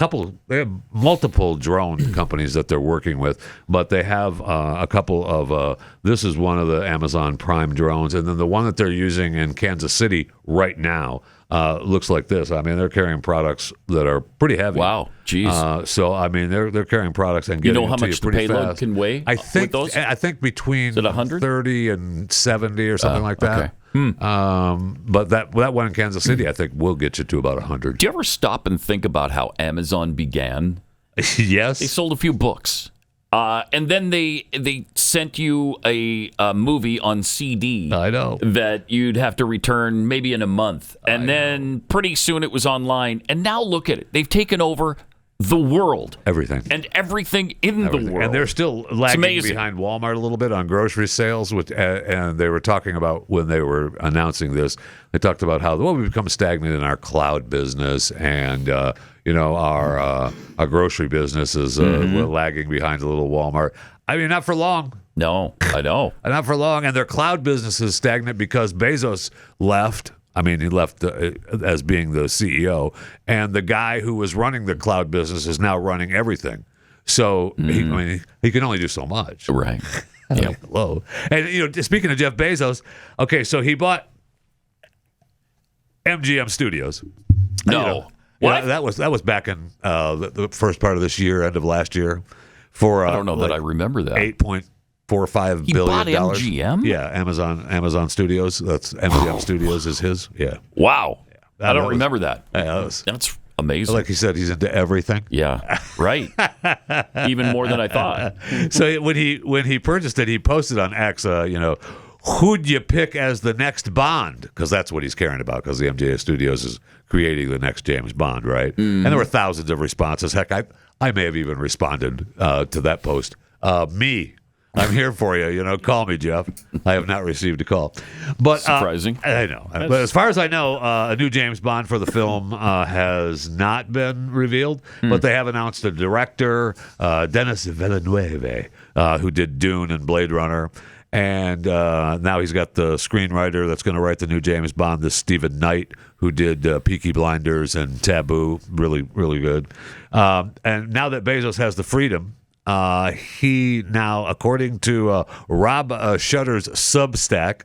multiple drone companies that they're working with, but they have a couple of. This is one of the Amazon Prime drones, and then the one that they're using in Kansas City right now. Looks like this. I mean, they're carrying products that are pretty heavy. Wow, geez. So I mean, they're carrying products and getting how much the payload can weigh? I think between 30 and 70 or something like that. Okay. But that one in Kansas City, I think, will get you to about 100. Do you ever stop and think about how Amazon began? Yes. They sold a few books. And then they sent you a movie on CD. I know. That you'd have to return maybe in a month. And then pretty soon it was online. And now look at it. They've taken over the world. Everything. And everything in the world. And they're still lagging behind Walmart a little bit on grocery sales. And they were talking about, when they were announcing this, they talked about how, we've become stagnant in our cloud business, and our grocery business is we're lagging behind a little Walmart. I mean, not for long. No, I know. Not for long. And their cloud business is stagnant because Bezos left. I mean, he left as being the CEO, and the guy who was running the cloud business is now running everything. So he can only do so much. Right. Like, hello. And speaking of Jeff Bezos, okay, so he bought MGM Studios. No. What? That was back in the first part of this year, end of last year. For I don't know that I remember that. $8.45 billion. Bought MGM? Yeah, Amazon Studios. That's MGM Studios is his. Yeah. Wow. Yeah, I don't remember that. That's amazing. Like he said, he's into everything. Yeah. Right. Even more than I thought. So when he purchased it, he posted on X, who'd you pick as the next Bond? Because that's what he's caring about, because the MGM Studios is creating the next James Bond, right? And there were thousands of responses. Heck, I may have even responded to that post. Me. I'm here for you. Call me, Jeff. I have not received a call. But surprising. I know. But as far as I know, a new James Bond for the film has not been revealed. But they have announced a director, Denis Villeneuve, who did Dune and Blade Runner. And now he's got the screenwriter that's going to write the new James Bond, this Stephen Knight, who did Peaky Blinders and Taboo. Really, really good. And now that Bezos has the freedom, he now, according to Rob Shutter's Substack,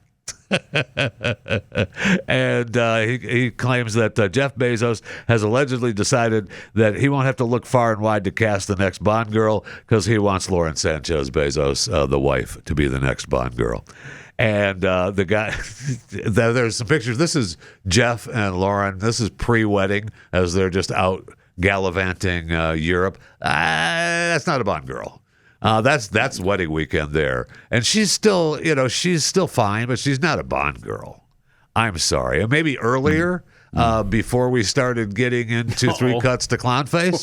and he claims that Jeff Bezos has allegedly decided that he won't have to look far and wide to cast the next Bond girl because he wants Lauren Sanchez Bezos, the wife, to be the next Bond girl. And the guy, there's some pictures. This is Jeff and Lauren. This is pre-wedding as they're just out gallivanting Europe. That's not a Bond girl. That's wedding weekend there, and she's still fine, but she's not a Bond girl. I'm sorry. And maybe earlier, before we started getting into Three Cuts to Clownface,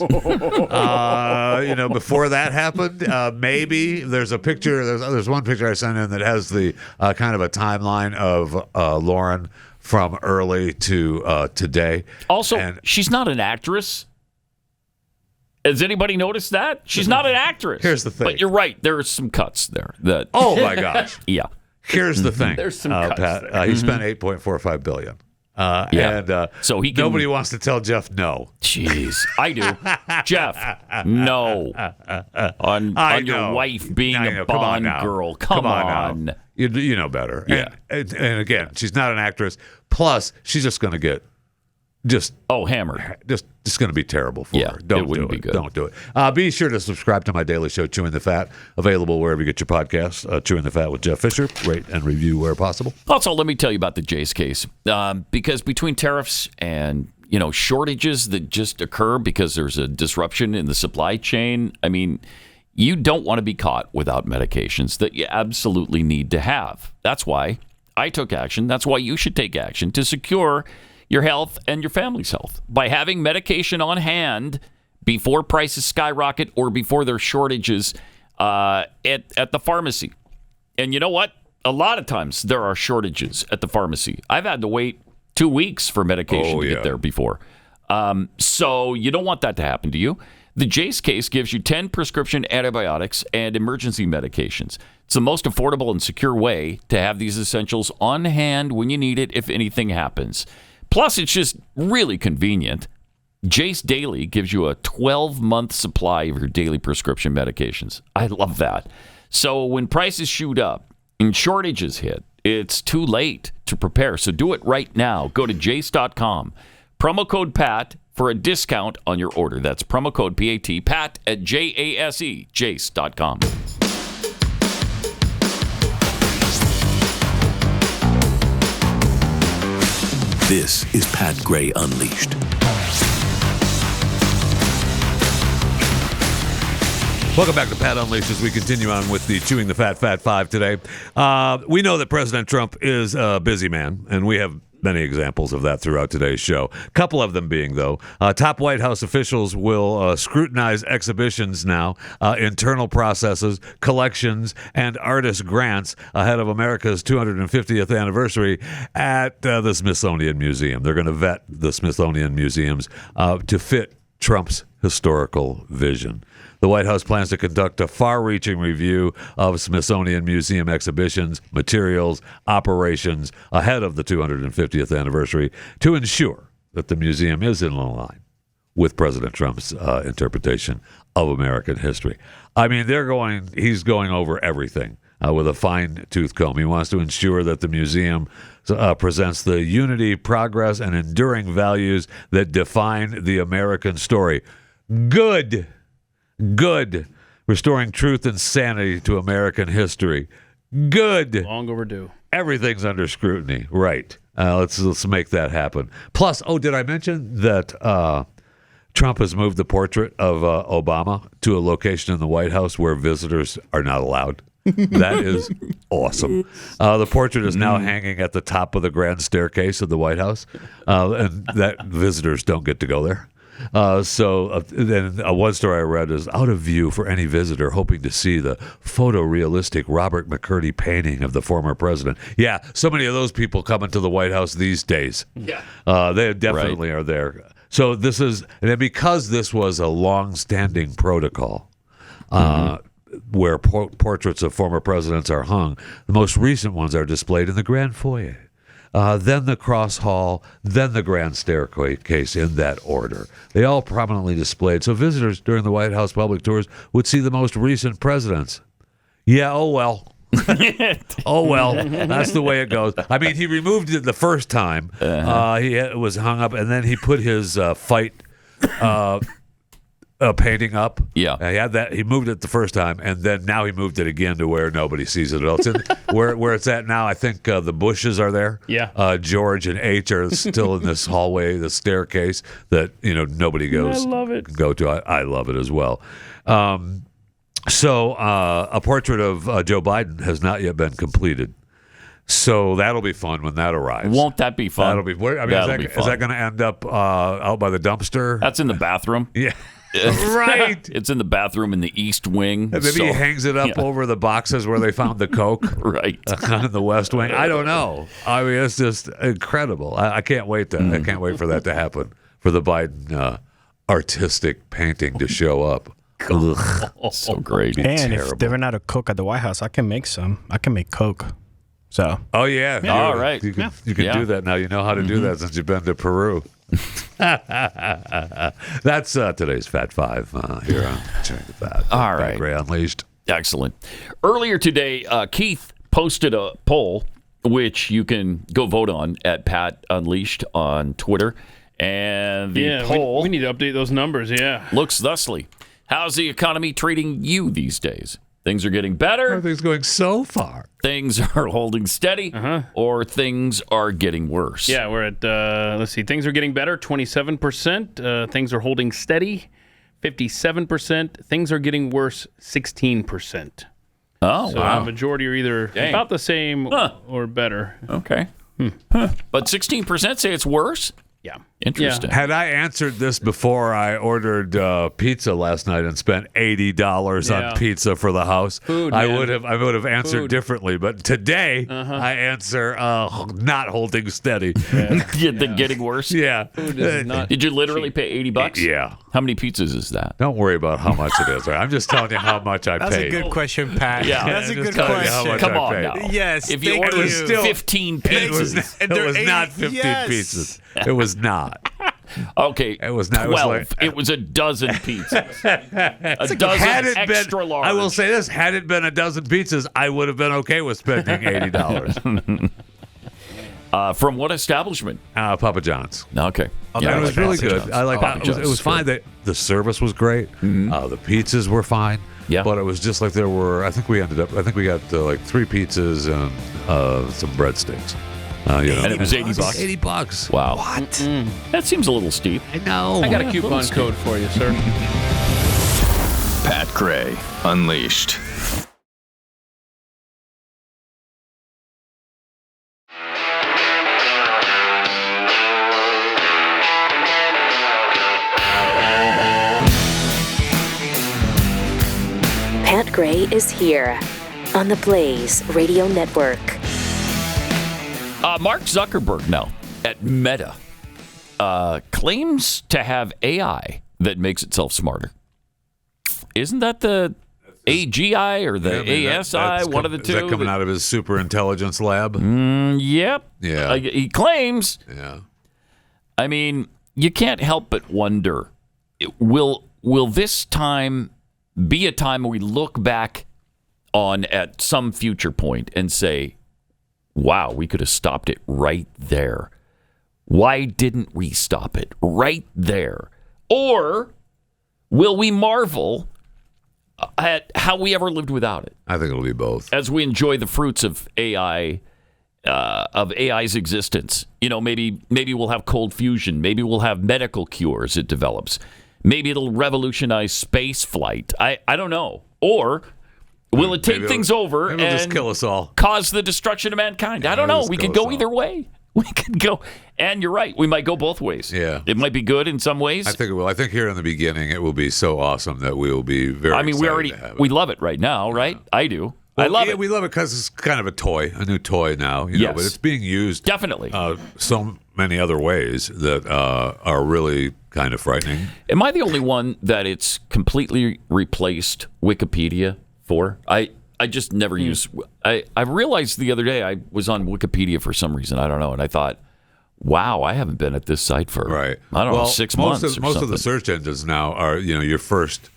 before that happened, maybe there's a picture. There's one picture I sent in that has the kind of a timeline of Lauren from early to today. Also, she's not an actress. Has anybody noticed that? She's not an actress. Here's the thing. But you're right. There are some cuts there. Oh, my gosh. Yeah. Here's the thing. There's some cuts Pat. there. He spent $8.45 billion. And so he can, nobody wants to tell Jeff no. Jeez. I do. Jeff, no. On your wife being a Bond girl. Come on. Now. You know better. Yeah. And again, she's not an actress. Plus, she's just going to get hammered. Just going to be terrible for her. Don't do it. Be good. Don't do it. Be sure to subscribe to my daily show, Chewing the Fat, available wherever you get your podcasts. Chewing the Fat with Jeff Fisher. Rate and review where possible. Also, let me tell you about the Jace case, because between tariffs and shortages that just occur because there's a disruption in the supply chain, I mean, you don't want to be caught without medications that you absolutely need to have. That's why I took action. That's why you should take action to secure your health and your family's health by having medication on hand before prices skyrocket or before there's shortages at the pharmacy. And you know what? A lot of times there are shortages at the pharmacy. I've had to wait 2 weeks for medication to get there before. So you don't want that to happen to you. The Jace case gives you 10 prescription antibiotics and emergency medications. It's the most affordable and secure way to have these essentials on hand when you need it if anything happens. Plus, it's just really convenient. Jace Daily gives you a 12-month supply of your daily prescription medications. I love that. So when prices shoot up and shortages hit, it's too late to prepare. So do it right now. Go to jace.com. Promo code PAT for a discount on your order. That's promo code PAT, PAT at JASE, jace.com. This is Pat Gray Unleashed. Welcome back to Pat Unleashed as we continue on with the Chewing the Fat Five today. We know that President Trump is a busy man, and we have many examples of that throughout today's show. A couple of them being, though, top White House officials will scrutinize exhibitions now, internal processes, collections, and artist grants ahead of America's 250th anniversary at the Smithsonian Museum. They're going to vet the Smithsonian Museums to fit Trump's historical vision. The White House plans to conduct a far-reaching review of Smithsonian Museum exhibitions, materials, operations ahead of the 250th anniversary to ensure that the museum is in line with President Trump's interpretation of American history. I mean, he's going over everything with a fine-tooth comb. He wants to ensure that the museum presents the unity, progress, and enduring values that define the American story. Good. Restoring truth and sanity to American history. Good. Long overdue. Everything's under scrutiny. Right. Let's make that happen. Plus, did I mention that Trump has moved the portrait of Obama to a location in the White House where visitors are not allowed? That is awesome. The portrait is now hanging at the top of the grand staircase of the White House, and that visitors don't get to go there. Then one story I read is out of view for any visitor hoping to see the photorealistic Robert McCurdy painting of the former president. Yeah, so many of those people coming to the White House these days. Yeah. They definitely are there. So this is, and because this was a long-standing protocol, where portraits of former presidents are hung. The most recent ones are displayed in the grand foyer. Then the cross hall, then the grand staircase in that order. They all prominently displayed, so visitors during the White House public tours would see the most recent presidents. Yeah, oh well. Oh well, that's the way it goes. I mean, he removed it the first time. He was hung up, and then he put his fight painting up. Yeah, he had that. He moved it the first time, and then now he moved it again to where nobody sees it at all. It's in, where it's at now. I think the Bushes are there. Yeah, George and H are still in this hallway, the staircase that nobody goes. I love it. Go to. I love it as well. So a portrait of Joe Biden has not yet been completed. So that'll be fun when that arrives. Won't that be fun? That'll be. Is that going to end up out by the dumpster? That's in the bathroom. Yeah. Right. It's in the bathroom in the East Wing. Maybe he hangs it up over the boxes where they found the Coke. Right. In the West Wing. I don't know. I mean, it's just incredible. I can't wait I can't wait for that to happen, for the Biden artistic painting to show up. So great. And if they run out of Coke at the White House, I can make some. I can make Coke. So. Oh, yeah. All right. You can do that now. You know how to do that since you've been to Peru. That's today's Fat Five here on Check the Fat. All right. Gray Unleashed. Excellent. Earlier today, Keith posted a poll, which you can go vote on at Pat Unleashed on Twitter. And the poll... We need to update those numbers, looks thusly. How's the economy treating you these days? Things are getting better. Everything's going so far. Things are holding steady, or things are getting worse. Yeah, we're at, let's see, things are getting better, 27%. Things are holding steady, 57%. Things are getting worse, 16%. Oh, so wow. The majority are either about the same or better. Okay. But 16% say it's worse? Yeah. Interesting. Had I answered this before I ordered pizza last night and spent $80 on pizza for the house, I would have answered differently. But today I answer not holding steady. Getting worse. Yeah. Did you literally pay $80? Yeah. How many pizzas is that? Don't worry about how much it is. I'm just telling you how much I paid. That's a good question, Pat. Yeah. That's a good question. Come on now. Yes. If you ordered 15 pizzas, it was not 15 pizzas. It was not. Okay, it was not. 12. It was a dozen pizzas. A dozen extra large. I will say this: had it been a dozen pizzas, I would have been okay with spending $80. From what establishment? Papa John's. Okay. Yeah, it was really good. I like that. It was fine. The service was great. The pizzas were fine. Yeah. But it was just like there were. I think we got like 3 pizzas and some breadsticks. And it was $80. $80. Wow. What? That seems a little steep. I know. I got a coupon code for you, sir. Pat Gray Unleashed. Pat Gray is here on the Blaze Radio Network. Mark Zuckerberg now at Meta claims to have AI that makes itself smarter. Isn't that the AGI or the ASI? One of the two. Is that coming out of his super intelligence lab? Yep. Yeah. He claims. Yeah. I mean, you can't help but wonder, will this time be a time we look back on at some future point and say, wow, we could have stopped it right there. Why didn't we stop it right there? Or will we marvel at how we ever lived without it? I think it'll be both. As we enjoy the fruits of AI, of AI's existence. Maybe we'll have cold fusion. Maybe we'll have medical cures it develops. Maybe it'll revolutionize space flight. I don't know. Or will it take things over and just kill us all? Cause the destruction of mankind? I don't know. We could go either way. We could go, and you're right. We might go both ways. Yeah, it might be good in some ways. I think it will. I think here in the beginning, it will be so awesome that we will be very. I mean, we love it right now, right? I do. Well, I love it. We love it because it's kind of a new toy now. Yes. But it's being used definitely so many other ways that are really kind of frightening. Am I the only one that it's completely replaced Wikipedia 4. I just never use. I realized the other day I was on Wikipedia for some reason. I don't know, and I thought, wow, I haven't been at this site for I don't know 6 months. Most of the search engines now are your first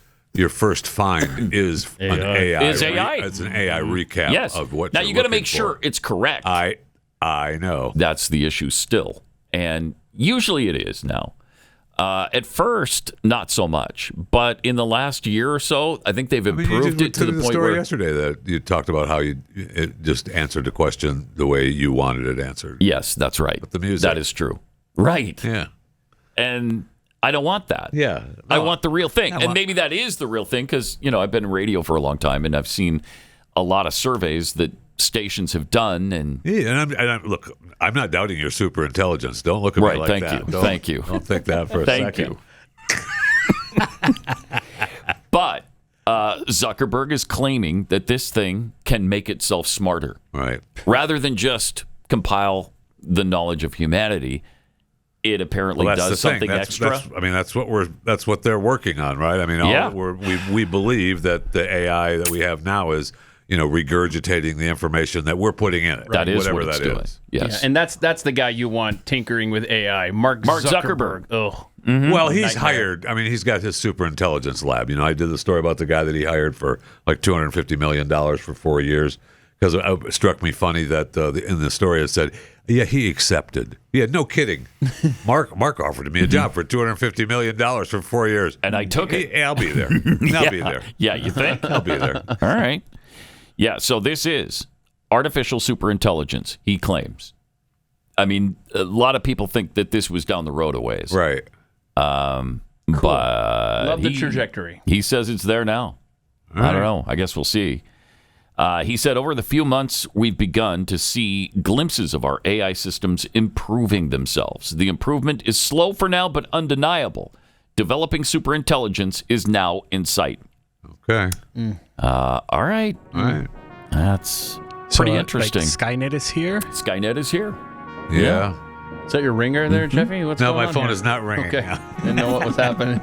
find is an AI. Is AI? It's an AI recap of what. Now you got to make sure it's correct. I know that's the issue still, and usually it is now. At first, not so much, but in the last year or so, I think they've improved it to the point story where yesterday that you talked about how it just answered the question the way you wanted it answered. Yes, that's right. With the music, that is true. Right. Yeah. And I don't want that. Yeah. I want the real thing, and maybe that is the real thing because I've been in radio for a long time, and I've seen a lot of surveys that stations have done, and look, I'm not doubting your super intelligence. Don't look at me like that. Thank you. Don't think that for a second. Thank you. But Zuckerberg is claiming that this thing can make itself smarter, right? Rather than just compile the knowledge of humanity, it apparently does something extra. That's what they're working on, right? I mean, we believe that the AI that we have now is regurgitating the information that we're putting in it. That is whatever what it's that doing. is. Yes, and that's the guy you want tinkering with AI, Mark Zuckerberg. Oh, well, he's hired. I mean, he's got his super intelligence lab. I did the story about the guy that he hired for like $250 million for 4 years because it struck me funny that in the story it said, yeah, he accepted. Yeah, no kidding. Mark offered me a job for $250 million for 4 years, and I took it. I'll be there. I'll be there. Yeah, you think? I'll be there. All right. Yeah, so this is artificial superintelligence, he claims. I mean, a lot of people think that this was down the road a ways. Right. But love the trajectory. He says it's there now. I don't know. I guess we'll see. He said, over the few months, we've begun to see glimpses of our AI systems improving themselves. The improvement is slow for now, but undeniable. Developing superintelligence is now in sight. Okay. All right. All right. That's pretty interesting. Skynet is here? Skynet is here. Yeah. Is that your ringer there, Jeffy? What's no, going my on phone here? is not ringing. Okay. Didn't know what was happening.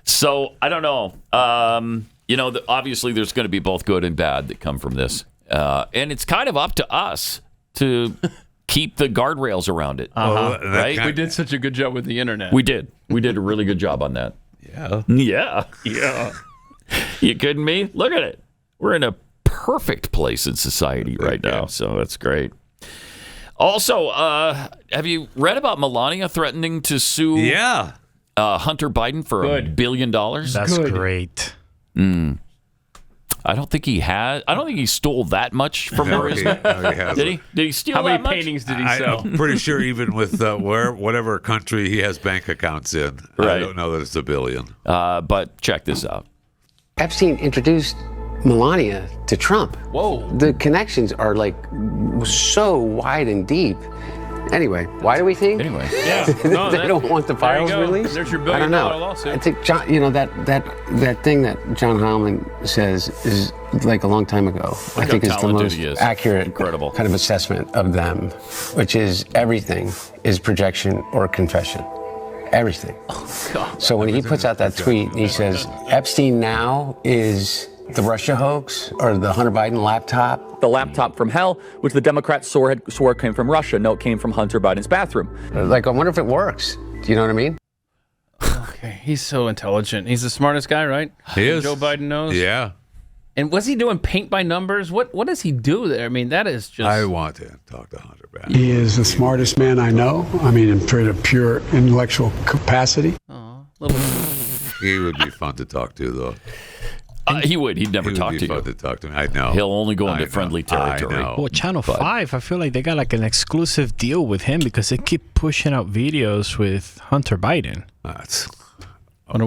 So, I don't know. Obviously there's going to be both good and bad that come from this. And it's kind of up to us to keep the guardrails around it. Right? We did such a good job with the internet. We did. We did a really good job on that. Yeah. Yeah. You kidding me? Look at it. We're in a perfect place in society right now. So that's great. Also, have you read about Melania threatening to sue Hunter Biden for $1 billion? That's great. I don't think he has. I don't think he stole that much from her. He hasn't. Did he steal How that many much? paintings did he sell? I'm pretty sure even with whatever country he has bank accounts in, I don't know that it's $1 billion. But check this out. Epstein introduced Melania to Trump. Whoa. The connections are like so wide and deep. Anyway, why do we think? Anyway, they don't want the files released. There's your I don't know. billion-dollar lawsuit. I think John, that thing that John Heilman says is like a long time ago. I think it's the most accurate, incredible kind of assessment of them, which is everything is projection or confession. Everything. Oh, God. So when he puts out that tweet, he says Epstein now is the Russia hoax or the Hunter Biden laptop. The laptop from hell, which the Democrats swore came from Russia. No, it came from Hunter Biden's bathroom. Like, I wonder if it works. Do you know what I mean? Okay, he's so intelligent. He's the smartest guy, right? He is. Joe Biden knows. Yeah. And was he doing paint by numbers? What does he do there? I mean, that is just... I want to talk to Hunter Biden. He is the smartest man I know. I mean, in pure intellectual capacity. He would be fun to talk to, though. He would. He'd never talk to you. Fun to talk to me. I know. He'll only go into friendly territory. I know. Well, Channel 5, I feel like they got like an exclusive deal with him because they keep pushing out videos with Hunter Biden.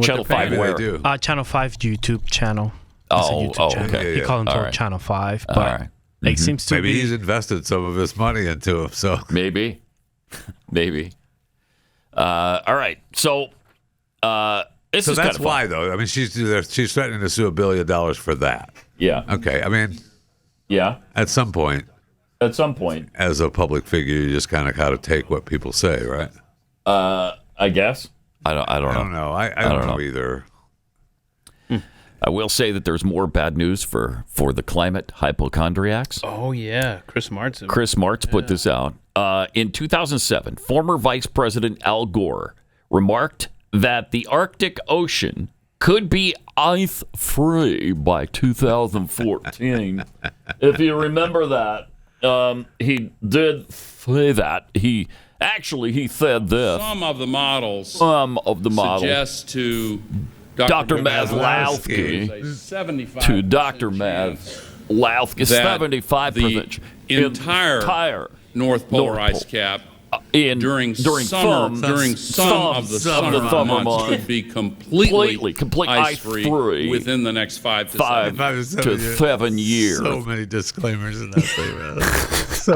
Channel 5 where? Channel 5 YouTube channel. Okay. He called himself Channel 5, but it seems to maybe be... he's invested some of his money into him. So maybe. All right. So this is that's kind of why, though. I mean, she's threatening to sue $1 billion for that. Yeah. Okay. I mean, yeah. At some point, as a public figure, you just kind of got to take what people say, right? I guess. I don't know. I don't know either. I will say that there's more bad news for the climate hypochondriacs. Oh, yeah. Chris Martz Put this out. In 2007, former Vice President Al Gore remarked that the Arctic Ocean could be ice-free by 2014. If you remember that, he did say that. He said this. Some of the models suggest to Dr. Maslowski, to Dr. Maslowski, 75%. The entire North Polar ice cap during some of the summer months could be completely ice-free within the next 5 to 7 years. So many disclaimers in that statement.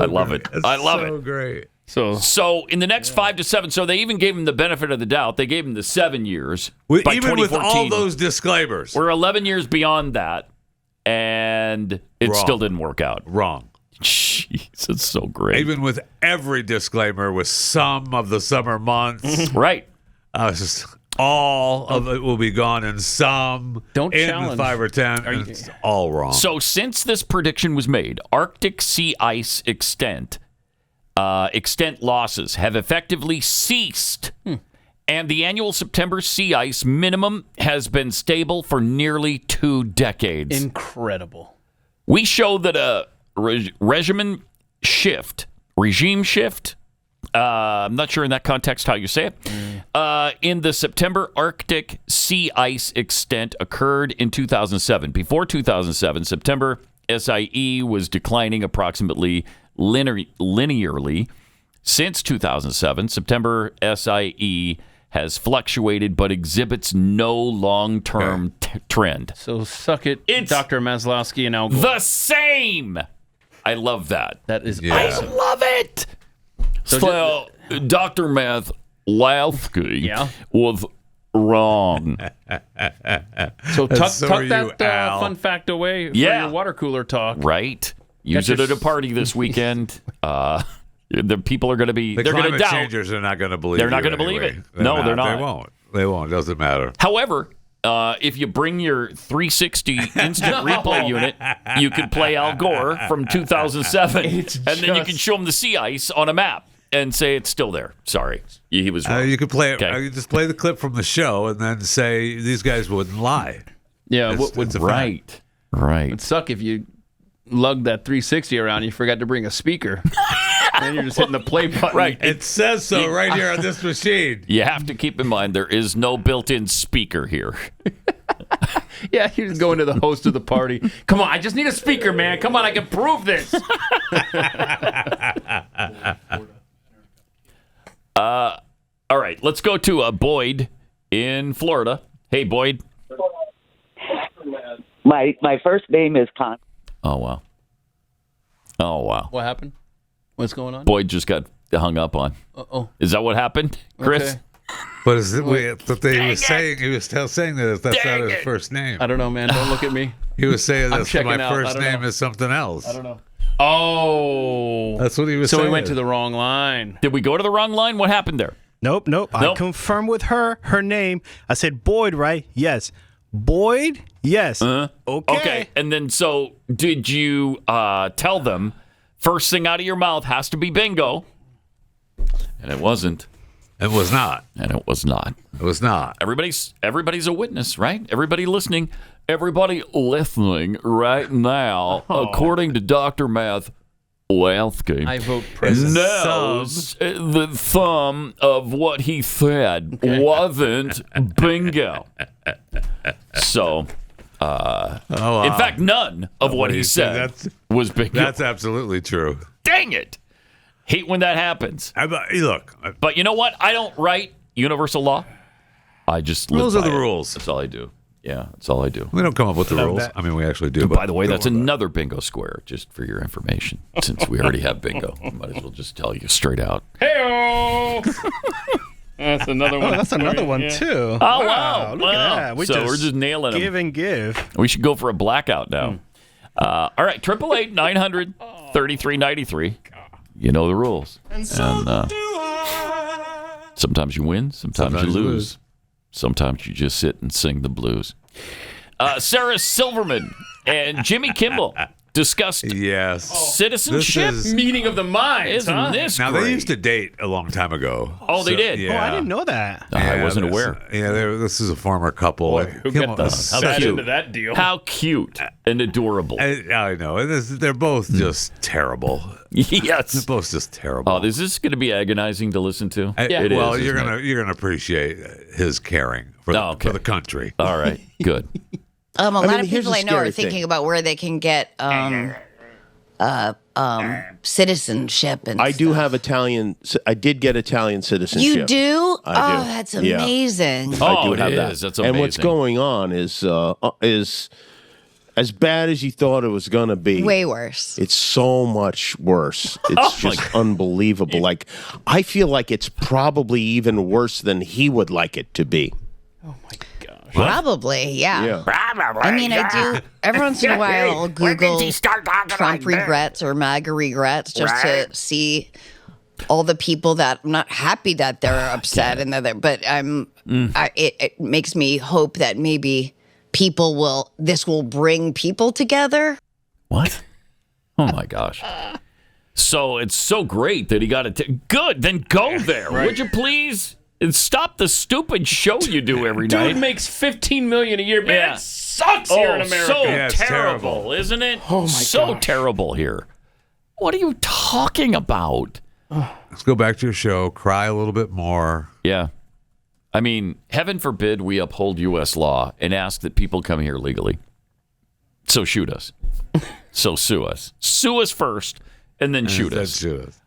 I love it. I love it. So great. So in the next 5 to 7, so they even gave him the benefit of the doubt. They gave him the 7 years. By even with 2014, all those disclaimers. We're 11 years beyond that, and it still didn't work out. Wrong. Jeez, it's so great. Even with every disclaimer with some of the summer months. Right. All of it will be gone in some. Don't in challenge. 5 or 10. It's all wrong. So since this prediction was made, Arctic sea ice extent losses have effectively ceased. And the annual September sea ice minimum has been stable for nearly 2 decades. Incredible. We show that a regime shift, I'm not sure in that context how you say it, in the September Arctic sea ice extent occurred in 2007. Before 2007, September SIE was declining approximately linearly. Since 2007, September SIE has fluctuated but exhibits no long-term trend. So suck it, It's Dr. Maslowski and Al Gore. The same. I love that. That is I awesome. love it. So Dr. Maslowski was wrong. So tuck that fun fact away for your water cooler talk. Right. Use it at a party this weekend. The people are going to be. The they're going to climate doubt. changers are not going to believe. They're not going to believe it. They're They're not. They won't. They won't. Doesn't matter. However, if you bring your 360 instant replay unit, you could play Al Gore from 2007, and then you can show them the sea ice on a map and say it's still there. Sorry, he was wrong. You could play it. You just play the clip from the show and then say these guys wouldn't lie. Yeah, it's a right. Right. It'd suck if you lugged that 360 around and you forgot to bring a speaker. And you're just hitting the play button. Right. It says so right here on this machine. You have to keep in mind there is no built-in speaker here. Yeah, you're just going to the host of the party. Come on, I just need a speaker, man. Come on, I can prove this. All right, let's go to Boyd in Florida. Hey, Boyd. My first name is Con. Oh, wow. Oh, wow. What happened? What's going on? Boyd just got hung up on. Uh-oh. Is that what happened, Chris? Okay. But he was saying that that's not his first name. I don't know, man. Don't look at me. He was saying that my out. first name is something else. I don't know. Oh. That's what he was saying. saying. So we went to the wrong line. Did we go to the wrong line? What happened there? Nope. I confirmed with her name. I said Boyd, right? Yes. Boyd? Yes. Okay. And then so did you tell them first thing out of your mouth has to be bingo? And it wasn't. It was not. And it was not. It was not. Everybody's a witness, right? Everybody listening right now, according to Dr. Maslowski, I vote president. knows the thumb of what he said wasn't bingo. So, in fact, none of what he said was bingo. That's absolutely true. Dang it. Hate when that happens. Look. But you know what? I don't write universal law. I just live Rules are by the it. rules. That's all I do. Yeah, that's all I do. We don't come up with the rules. I mean, we actually do. By the way, that's another bingo square, just for your information. Since we already have bingo, I might as well just tell you straight out. Hey-o! That's another one. Oh, that's another one, too. Oh, wow. Look at that. We're just nailing them. Give and give. We should go for a blackout now. All right, 888-900-3393. You know the rules. And sometimes you win, sometimes you lose. Sometimes you just sit and sing the blues. Sarah Silverman and Jimmy Kimmel discussed citizenship. Meeting of the minds. Isn't this Now, great? they used to date a long time ago. Oh, they did? Yeah. Oh, I didn't know that. I wasn't aware. Yeah, this is a former couple. Boy, who got the sad into that deal? How cute and adorable. I know. They're both just terrible. Yes. They're both just terrible. Oh, is this going to be agonizing to listen to? You're gonna appreciate his caring for the country. All right, good. A lot of here's people the I know are scary thinking thing. about where they can get citizenship. And I do have Italian. I did get Italian citizenship. You do? I do. That's Yeah. amazing. I do it have is. that. That's And what's amazing. going on is as bad as you thought it was going to be. Way worse. It's so much worse. It's just unbelievable. Like, I feel like it's probably even worse than he would like it to be. Probably, yeah. I mean, I do every once in a while. I'll Google Trump regrets or MAGA regrets just to see all the people that I'm not happy that they're upset and that. But it makes me hope that maybe this will bring people together. What? Oh my gosh! So it's so great that he got it. Good, then go there, would you please? And stop the stupid show you do every night. Dude makes $15 million a year. Man, it sucks here in America. So terrible, isn't it? Oh my so terrible here. What are you talking about? Let's go back to your show. Cry a little bit more. Yeah. I mean, heaven forbid we uphold U.S. law and ask that people come here legally. So shoot us. So sue us. Sue us first and then shoot us. Shoot us.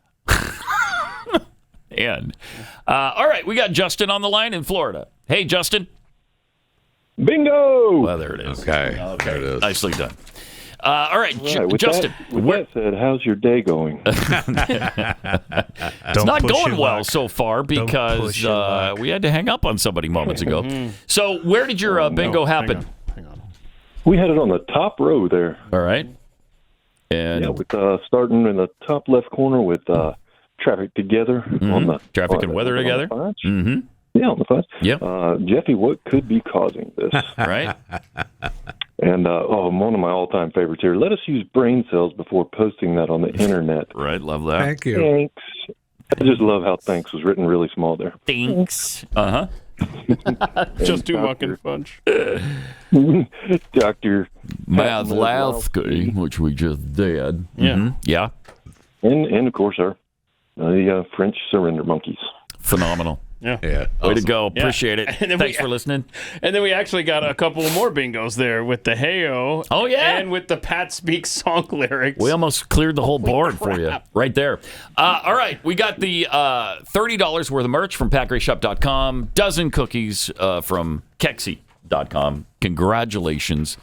And all right, we got Justin on the line in Florida. Hey, Justin. Bingo! Well, there it is. Okay. There it is. Nicely done. All right, with Justin. That said, how's your day going? It's not going well so far because we had to hang up on somebody moments ago. So where did your bingo happen? Hang on. We had it on the top row there. All right. And with starting in the top left corner with traffic together on the traffic and weather together. Mm-hmm. Yeah, on the flash. Yep. Jeffy, what could be causing this? Right. And one of my all-time favorites here. Let us use brain cells before posting that on the internet. Right. Love that. Thank you. Thanks. I just love how thanks was written really small there. Thanks. Uh-huh. Just too mucking fudge. Dr. Mathlavsky, which we just did. Yeah. Mm-hmm. Yeah. And of course, the French surrender monkeys. Phenomenal. Yeah. Way to go. Appreciate it. Thanks for listening. And then we actually got a couple more bingos there with the Heyo. Oh, yeah. And with the Pat Speaks song lyrics. We almost cleared the whole board for you right there. All right. We got the $30 worth of merch from PatGrayShop.com. Dozen cookies from Kexi.com. Congratulations.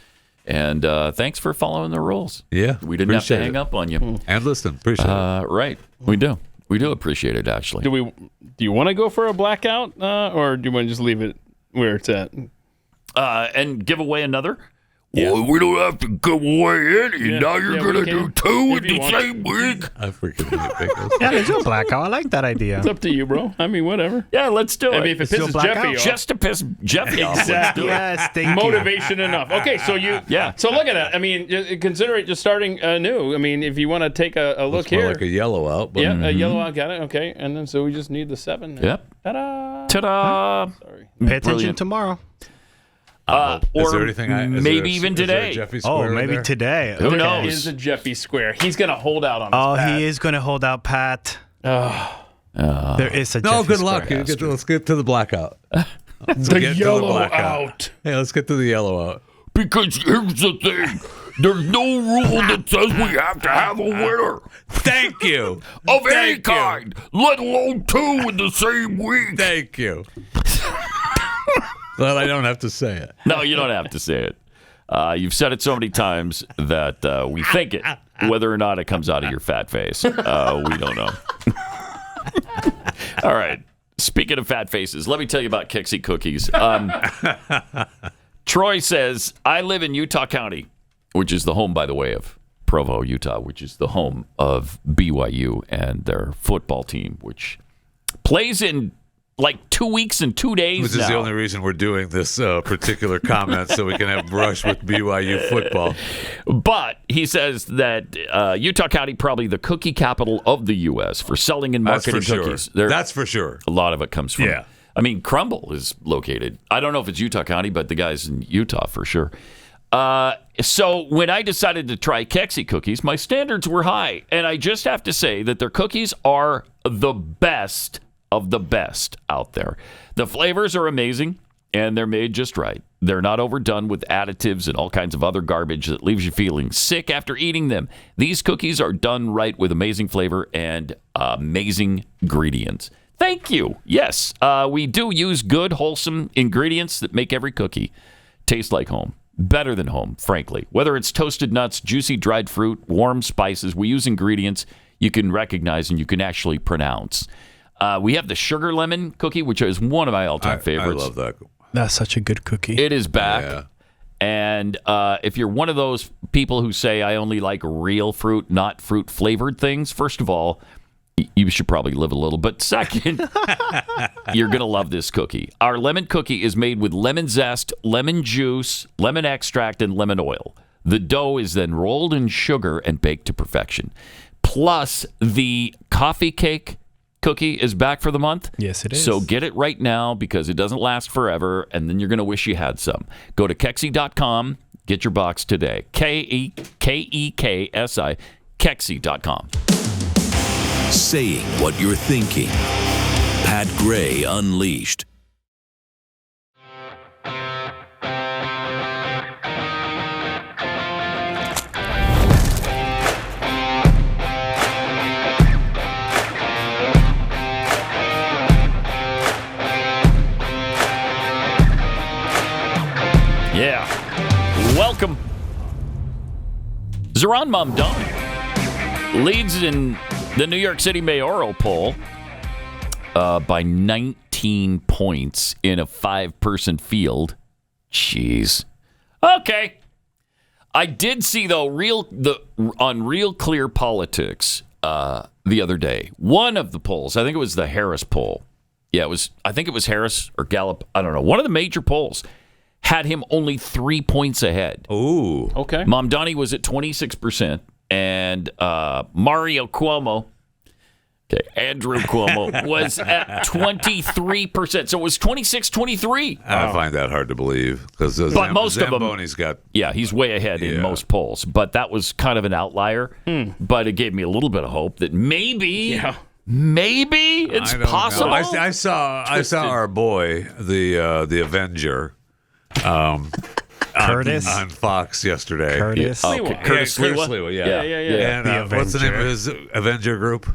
And thanks for following the rules. Yeah. We didn't have to hang up on you. And listen. Appreciate it. Right. We do. We do appreciate it, actually. Do you want to go for a blackout, or do you want to just leave it where it's at? And give away another? Yeah. Well, we don't have to give away any. Yeah. Now you're going to do two in the same week. I freaking hate bingos. Yeah, let's do a blackout. I like that idea. It's up to you, bro. I mean, whatever. Yeah, let's do it. I mean, if it pisses Jeffy off. Just to piss Jeffy off. Exactly. Yes, thank you. Motivation enough. Okay, so So look at that. I mean, consider it just starting new. I mean, if you want to take a look Looks more here. like a yellow out. But A yellow out. Got it. Okay, and then so we just need the 7. Yep. Ta-da. Ta-da. Sorry. Pay attention tomorrow. Or is there anything maybe even today. Maybe today. Who There knows? is a Jeffy Square. He's going to hold out on us. Oh, Pat. he is going to hold out, Pat. There is a No, Jeffy good Square. luck. Let's get to the blackout. The yellow out. Hey, let's get to the yellow out. Because here's the thing. There's no rule that says we have to have a winner. Thank you. Of any kind, let alone two in the same week. Thank you. Well, I don't have to say it. No, you don't have to say it. You've said it so many times that we think it. Whether or not it comes out of your fat face, we don't know. All right. Speaking of fat faces, let me tell you about Kexi cookies. Troy says, I live in Utah County, which is the home, by the way, of Provo, Utah, which is the home of BYU and their football team, which plays in like 2 weeks and 2 days Which is the only reason we're doing this particular comment, so we can have brush with BYU football. But he says that Utah County, probably the cookie capital of the U.S. for selling and marketing cookies. That's for sure. A lot of it comes from. Yeah. I mean, Crumble is located. I don't know if it's Utah County, but the guy's in Utah for sure. So when I decided to try Kexi cookies, my standards were high. And I just have to say that their cookies are the best of the best out there. The flavors are amazing, and they're made just right. They're not overdone with additives and all kinds of other garbage that leaves you feeling sick after eating them. These cookies are done right with amazing flavor and amazing ingredients. Thank you. Yes, we do use good, wholesome ingredients that make every cookie taste like home. Better than home, frankly. Whether it's toasted nuts, juicy dried fruit, warm spices, we use ingredients you can recognize and you can actually pronounce. We have the sugar lemon cookie, which is one of my all-time favorites. I love that. That's such a good cookie. It is back. Yeah. And if you're one of those people who say, I only like real fruit, not fruit-flavored things, first of all, you should probably live a little. But second, you're going to love this cookie. Our lemon cookie is made with lemon zest, lemon juice, lemon extract, and lemon oil. The dough is then rolled in sugar and baked to perfection. Plus, the coffee cake cookie is back for the month. Yes, it is. So get it right now because it doesn't last forever, and then you're going to wish you had some. Go to Kexi.com. Get your box today. Kekksi, Kexi.com. Saying what you're thinking. Pat Gray Unleashed. Yeah. Welcome. Zohran Mamdani leads in the New York City mayoral poll by 19 points in a 5-person field. Jeez. Okay. I did see, though, on Real Clear Politics the other day, one of the polls, I think it was the Harris poll. Yeah, I think it was Harris or Gallup. I don't know. One of the major polls had him only 3 points ahead. Ooh. Okay. Mamdani was at 26%, and Mario Cuomo, Andrew Cuomo, was at 23%. So it was 26-23. I find that hard to believe. But most of them, Zamboni's got... Yeah, he's way ahead in most polls. But that was kind of an outlier. But it gave me a little bit of hope that maybe it's possible. I saw our boy, the Avenger, Curtis on Fox yesterday. Curtis Sliwa, yeah. And what's the name of his Avenger group?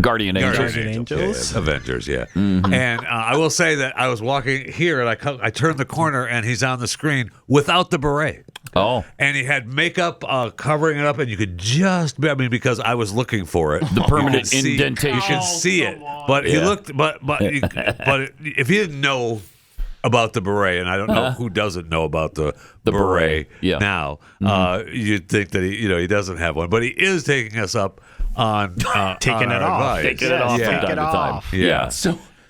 Guardian Angels. Yeah, Avengers, yeah. Mm-hmm. And I will say that I was walking here, and I turned the corner, and he's on the screen without the beret. Oh. And he had makeup covering it up, and you could because I was looking for it. The permanent indentation. You can see it. But he looked, but if he didn't know about the beret, and I don't know who doesn't know about the beret now, you'd think that he doesn't have one. But he is taking us up on taking it off. Taking it off from time to time.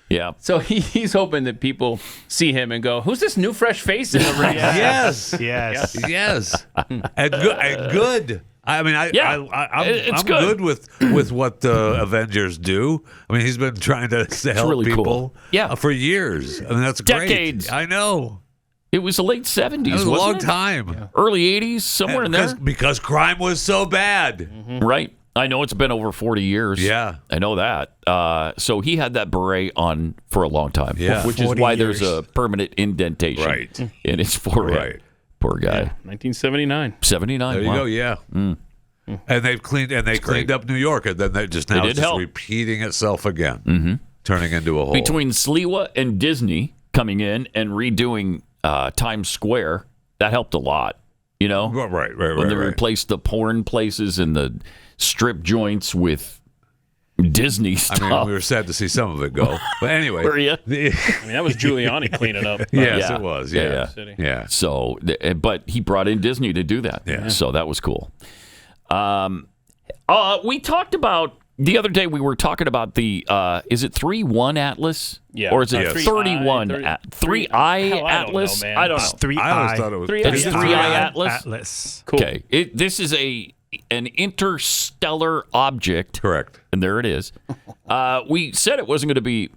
Yeah. So he's hoping that people see him and go, "Who's this new fresh face in the ring?" Yes. And good. I mean, I'm good with what the Avengers do. I mean, he's been trying to help really people cool. For years. I mean, that's decades. Great. I know. It was the late 70s, it was a wasn't long it? time. Yeah. Early 80s, somewhere in there. Because crime was so bad. Mm-hmm. Right. I know it's been over 40 years. Yeah. I know that. So he had that beret on for a long time, which is why there's a permanent indentation in his forehead. Right. Poor guy. Yeah, 1979. 79. There you go. Yeah. And they've cleaned up New York, and then they just repeating itself again, turning into a whole. Between Sliwa and Disney coming in and redoing Times Square, that helped a lot. You know, right. When they replaced the porn places and the strip joints with Disney stuff. I mean, we were sad to see some of it go. But anyway. Were you? I mean, that was Giuliani cleaning up. Yes, it was. Yeah. So, but he brought in Disney to do that. Yeah. So that was cool. We talked about the other day we were talking about the, is it 3-1 Atlas? Yeah. Or is it Yes. 31 3I I don't Atlas? know, man. I don't know. It's 3I. I always thought it was. It's 3I Atlas? Atlas. Cool. Okay. This is an interstellar object. Correct. And there it is. We said it wasn't going to be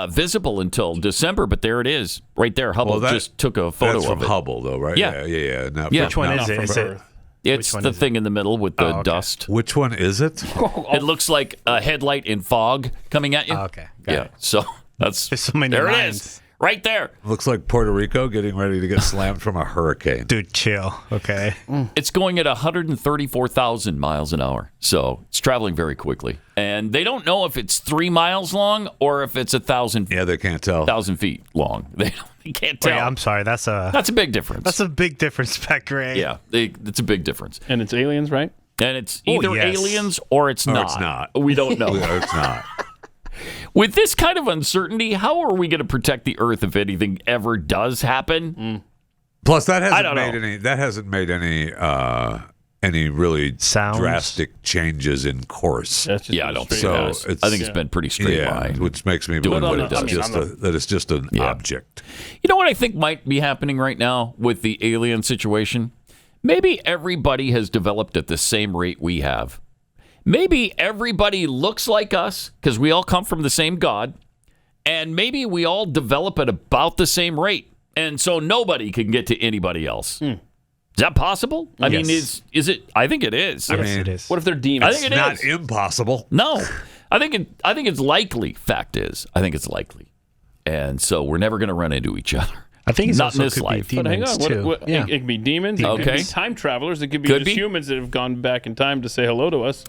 visible until December, but there it is, right there. Hubble just took a photo That's of from it. Hubble, though, right? Yeah. Yeah. Which one is it? Is it? It's the thing in the middle with the dust. Which one is it? It looks like a headlight in fog coming at you. Okay. Yeah. So that's There's so many there. lines. It is, right there. Looks like Puerto Rico getting ready to get slammed from a hurricane. Dude, chill. Okay. It's going at 134,000 miles an hour, so it's traveling very quickly. And they don't know if it's 3 miles long or if it's 1,000. Yeah, they can't tell. 1,000 feet long. They can't tell. Wait, I'm sorry. That's a big difference. That's a big difference, Pat Gray. Yeah, it's a big difference. And it's aliens, right? And it's either aliens or it's not. It's not. We don't know. It's not. With this kind of uncertainty, how are we going to protect the Earth if anything ever does happen? Plus, that hasn't made any really drastic changes in course. I don't think it has. I think it's been pretty straight line. Which makes me doing believe what it does. that it's just an object. You know what I think might be happening right now with the alien situation? Maybe everybody has developed at the same rate we have. Maybe everybody looks like us because we all come from the same God, and maybe we all develop at about the same rate, and so nobody can get to anybody else. Is that possible? I mean, is it? I think it is. I mean, it is. What if they're demons? I think it not is. impossible. No, I think it's likely. Fact is, I think it's likely, and so we're never going to run into each other. I think it's not also in this could life. be demons But hang on, too. it could be demons. It could be time travelers. It could be just humans that have gone back in time to say hello to us.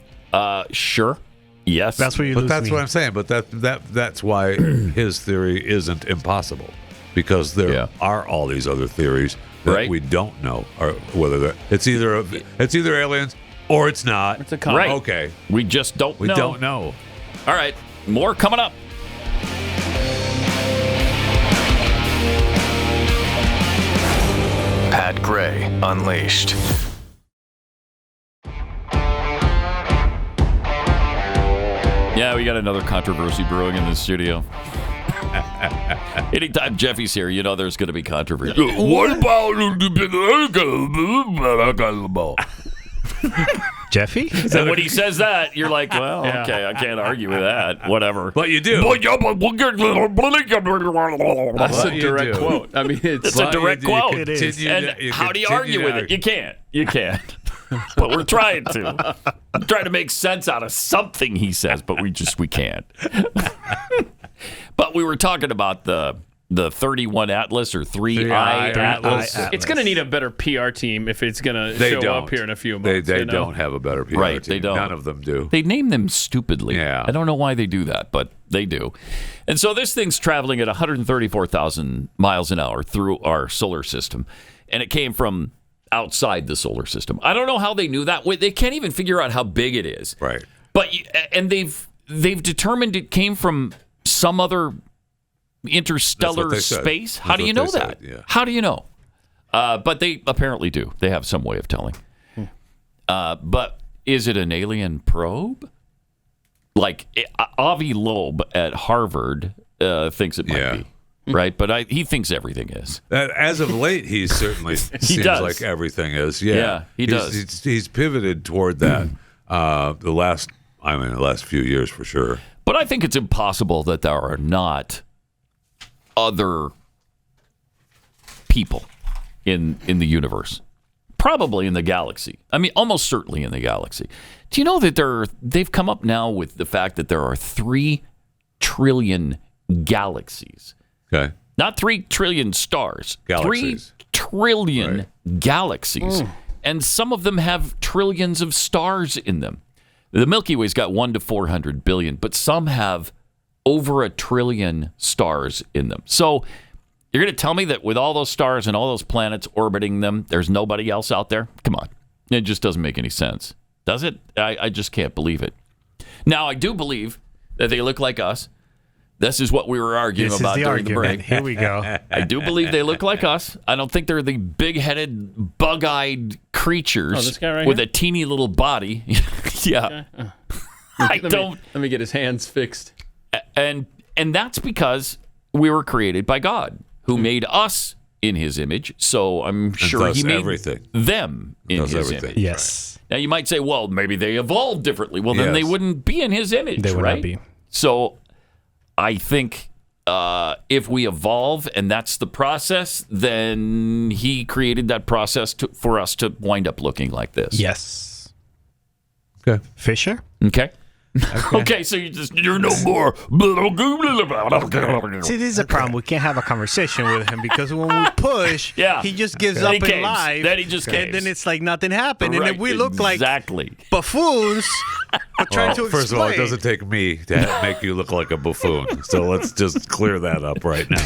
Sure. Yes. That's where you But lose that's me. what I'm saying. But that's why his theory isn't impossible, because there are all these other theories that we don't know, or whether it's either aliens or it's not. It's a con. Right. Okay. We just don't know. We don't know. All right. More coming up. Pat Gray Unleashed. Yeah, we got another controversy brewing in the studio. Anytime Jeffy's here, you know there's going to be controversy. What about Jeffy? And when he says that, you're like, well, okay, I can't argue with that. Whatever. But you do. That's a direct quote. I mean, It's a direct quote. It is. And how do you argue with it? You can't. You can't. But we're trying to. I'm trying to make sense out of something he says, but we can't. But we were talking about the 31 Atlas or 3I Atlas. It's going to need a better PR team if it's going to show up here in a few months. They don't have a better PR Right, team. they don't. None of them do. They name them stupidly. Yeah. I don't know why they do that, but they do. And so this thing's traveling at 134,000 miles an hour through our solar system. And it came from outside the solar system. I don't know how they knew that. They can't even figure out how big it is. Right. But and they've determined it came from some other interstellar space. How do you know that? Yeah. How do you know? But they apparently do. They have some way of telling. But is it an alien probe? Like Avi Loeb at Harvard thinks it might be. Right, but he thinks everything is. As of late, he certainly seems does. like everything is. Yeah, he does. He's pivoted toward that the last few years for sure. But I think it's impossible that there are not other people in the universe, probably in the galaxy. I mean, almost certainly in the galaxy. Do you know that they've come up now with the fact that there are 3 trillion galaxies? Okay. Not 3 trillion stars. Galaxies. 3 trillion galaxies. And some of them have trillions of stars in them. The Milky Way's got 1 to 400 billion, but some have over 1 trillion stars in them. So you're going to tell me that with all those stars and all those planets orbiting them, there's nobody else out there? Come on. It just doesn't make any sense. Does it? I just can't believe it. Now, I do believe that they look like us. This is what we were arguing about during the break. Here we go. I do believe they look like us. I don't think they're the big-headed, bug-eyed creatures this guy right with here? a teeny little body. Yeah. Let me get his hands fixed. And that's because we were created by God, who made us in his image. So I'm sure he made them in his image. Yes. Now you might say, well, maybe they evolved differently. Well, then they wouldn't be in his image, They would right? not be. So I think if we evolve and that's the process, then he created that process for us to wind up looking like this. Yes. Okay. Fisher? Okay. Okay, so you're no more. See, this is a problem. We can't have a conversation with him because when we push, he just gives up in life. Then he just caves. And then it's like nothing happened. Right, And then we look like exactly buffoons trying to explain. First of all, it doesn't take me to make you look like a buffoon. So let's just clear that up right now.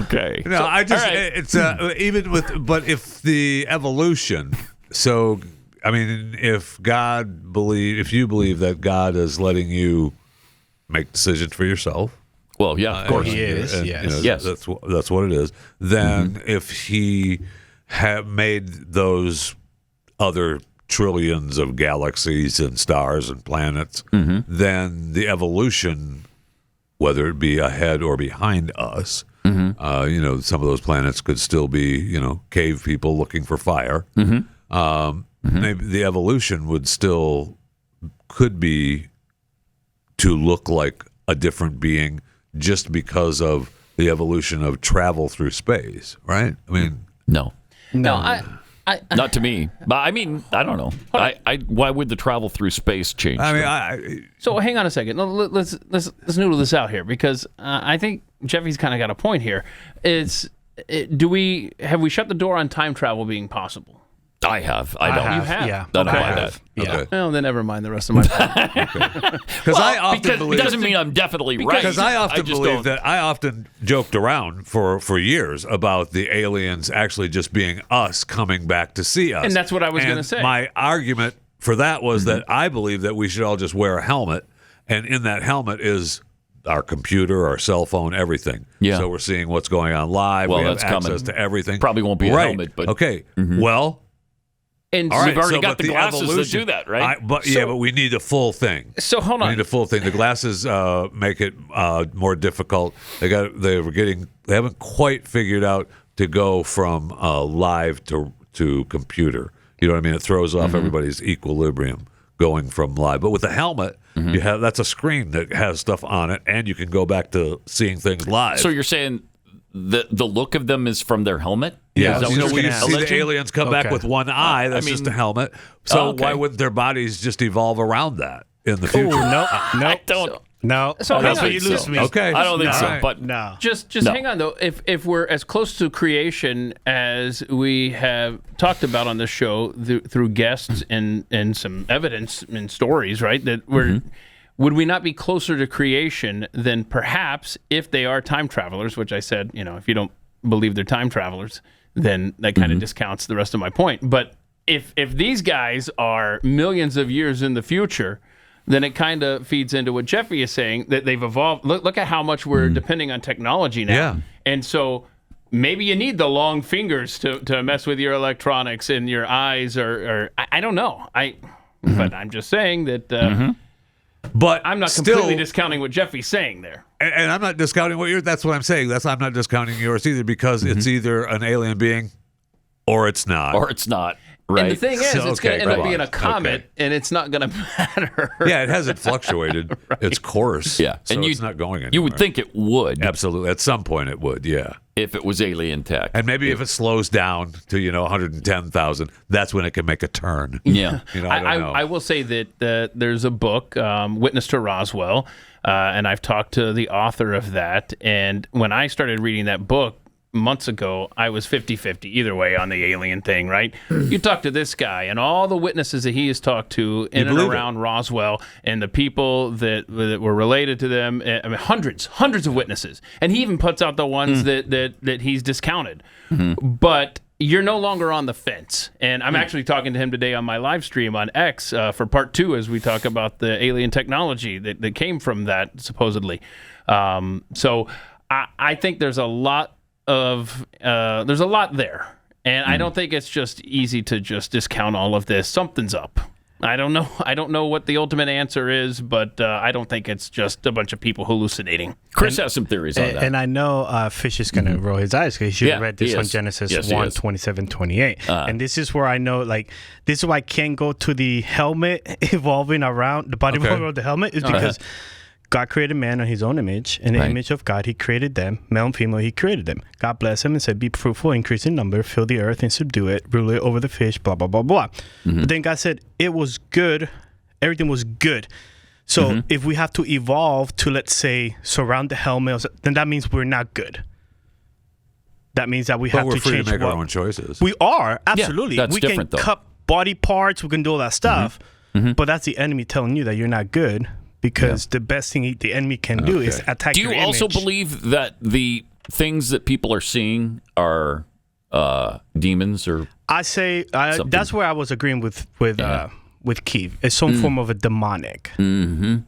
Okay. No, I just it's even with, but if the evolution, so I mean, if you believe that God is letting you make decisions for yourself, well, yeah, of course he is. and, Yes, yes, that's what it is. Then, if he had made those other trillions of galaxies and stars and planets, then the evolution, whether it be ahead or behind us, some of those planets could still be, cave people looking for fire. Maybe the evolution could be to look like a different being just because of the evolution of travel through space, right? I mean, no, I not to me. But I mean, I don't know. Why would the travel through space change? So hang on a second. Let's noodle this out here because I think Jeffy's kind of got a point here. Have we shut the door on time travel being possible? I have. I don't. You have? Yeah. Don't buy that. Okay. Well, then never mind the rest of my point. Because I often believe it doesn't mean I'm definitely right. Because I often believe that I often joked around for years about the aliens actually just being us coming back to see us. And that's what I was going to say. My argument for that was that I believe that we should all just wear a helmet, and in that helmet is our computer, our cell phone, everything. Yeah. So we're seeing what's going on live. Well, we have that's access coming. to everything. Probably won't be a helmet, but okay. Well. And All right, we've already got but the glasses that do that, right? But we need a full thing. So hold on. We need a full thing. The glasses make it more difficult. They haven't quite figured out to go from live to computer. You know what I mean? It throws off everybody's equilibrium going from live. But with the helmet, that's a screen that has stuff on it, and you can go back to seeing things live. So you're saying the look of them is from their helmet? Yeah, when you see the aliens come back with one eye. That's just a helmet. So why wouldn't their bodies just evolve around that in the future? No, I don't. No. So That's where you lose me. Okay. I don't think so. Right. But no. Just hang on though. If we're as close to creation as we have talked about on this show through guests and some evidence and stories, right? That would we not be closer to creation than perhaps if they are time travelers? Which I said, if you don't believe they're time travelers, then that kind of discounts the rest of my point. But if these guys are millions of years in the future, then it kind of feeds into what Jeffy is saying, that they've evolved. Look at how much we're depending on technology now. Yeah. And so maybe you need the long fingers to mess with your electronics and your eyes, or I don't know. But I'm just saying that but I'm not completely discounting what Jeffy's saying there. And I'm not discounting that's what I'm saying. I'm not discounting yours either, because it's either an alien being or it's not. Or it's not. Right. And the thing is, it's going to end up being a comet, and it's not going to matter. Yeah, it hasn't fluctuated its course. Yeah, so and it's not going anywhere. You would think it would. Absolutely. At some point it would, yeah. If it was alien tech. And maybe if it slows down to, 110,000, that's when it can make a turn. Yeah. I don't know. I will say that there's a book, Witness to Roswell, and I've talked to the author of that. And when I started reading that book months ago, I was 50-50 either way on the alien thing, right? You talk to this guy and all the witnesses that he has talked to in and around Roswell, and the people that were related to them. I mean, hundreds of witnesses. And he even puts out the ones that he's discounted. But you're no longer on the fence. And I'm actually talking to him today on my live stream on X for part 2 as we talk about the alien technology that came from that, supposedly. So I think there's a lot there. And I don't think it's just easy to just discount all of this. Something's up. I don't know. I don't know what the ultimate answer is, but I don't think it's just a bunch of people hallucinating. Chris has some theories on that. And I know Fish is going to roll his eyes because he should have read this on Genesis 1, 27, 28. And this is where I know, like, this is why I can't go to the helmet evolving around, the body evolving around the helmet, is because God created man on his own image. In the image of God, he created them. Male and female, he created them. God blessed them and said, be fruitful, increase in number, fill the earth and subdue it, rule it over the fish, blah, blah, blah, blah. But then God said, it was good. Everything was good. So if we have to evolve to, let's say, surround the helmet, then that means we're not good. That means that we have to change. But we're free to make our own choices. We are, absolutely. Yeah, that's we can different, though. cut body parts, we can do all that stuff. But that's the enemy telling you that you're not good. Because the best thing the enemy can do is attack your image. Do you also believe that the things that people are seeing are demons or I say that's where I was agreeing with Keith. It's some form of a demonic. Some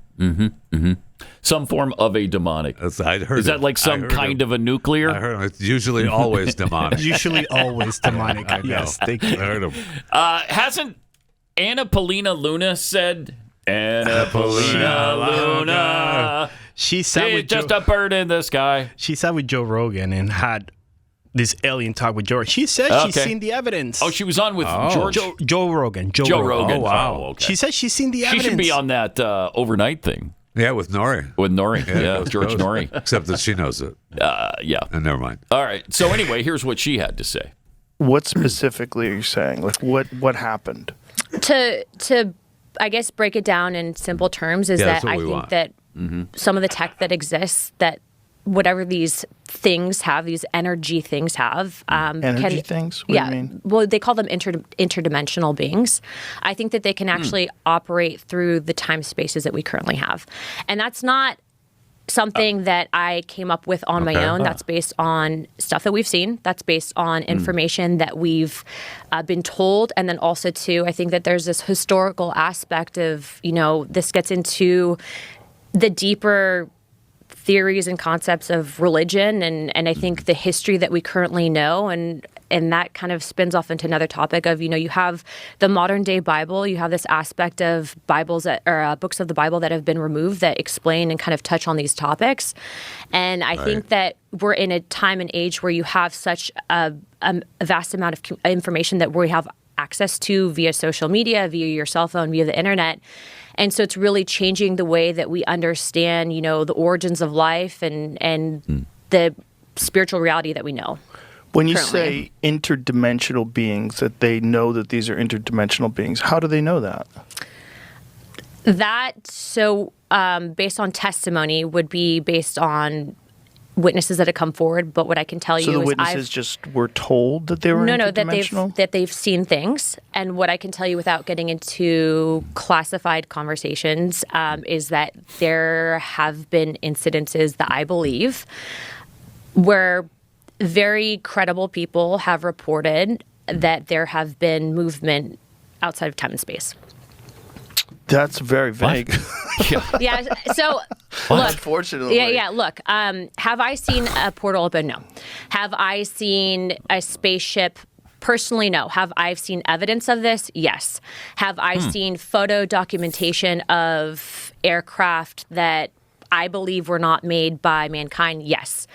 form of a demonic. Is that like some kind of a nuclear? I heard it's usually always demonic. Usually always demonic. Yes, thank you. I heard him. Hasn't Paulina Luna said... Paulina Luna. She sat with just a bird in the sky. She sat with Joe Rogan and had this alien talk with George. She said she's seen the evidence. Oh, she was on with George? Joe Rogan. Joe Rogan. Oh, wow. Okay. She said she's seen the evidence. She should be on that overnight thing. Yeah, with Nori. George Nori. Except that she knows it. Yeah. And never mind. All right. So anyway, here's what she had to say. What specifically are you saying? Like, what happened? To I guess break it down in simple terms is that I think that some of the tech that exists, that whatever these things have, these energy things have. Energy things? What do you mean? Well, they call them interdimensional beings. I think that they can actually operate through the time spaces that we currently have. And that's not something that I came up with on my own. That's based on stuff that we've seen. That's based on information that we've been told. And then also, too, I think that there's this historical aspect of, this gets into the deeper theories and concepts of religion and I think the history that we currently know and that kind of spins off into another topic of, you have the modern day Bible, you have this aspect of Bibles or books of the Bible that have been removed that explain and kind of touch on these topics. And I think that we're in a time and age where you have such a vast amount of information that we have access to via social media, via your cell phone, via the internet. And so it's really changing the way that we understand, the origins of life and the spiritual reality that we know. When you say interdimensional beings, that they know that these are interdimensional beings, how do they know that? Based on testimony, would be based on witnesses that have come forward. But what I can tell you is the witnesses just were told that they were interdimensional? that they've seen things. And what I can tell you without getting into classified conversations is that there have been incidences that I believe where very credible people have reported that there have been movement outside of time and space. That's very vague. Yeah. So, look. Unfortunately. Yeah. Look, have I seen a portal open? No. Have I seen a spaceship? Personally, no. Have I seen evidence of this? Yes. Have I seen photo documentation of aircraft that I believe were not made by mankind? Yes.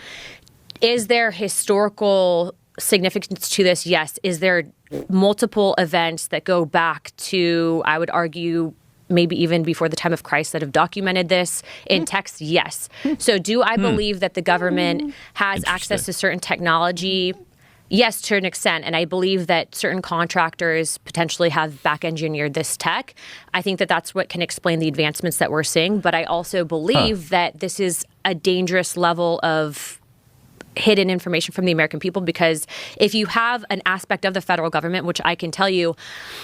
Is there historical significance to this? Yes. Is there multiple events that go back to, I would argue, maybe even before the time of Christ that have documented this in text? Yes. So do I believe that the government has access to certain technology? Yes, to an extent. And I believe that certain contractors potentially have back engineered this tech. I think that that's what can explain the advancements that we're seeing. But I also believe that this is a dangerous level of hidden information from the American people, because if you have an aspect of the federal government, which I can tell you,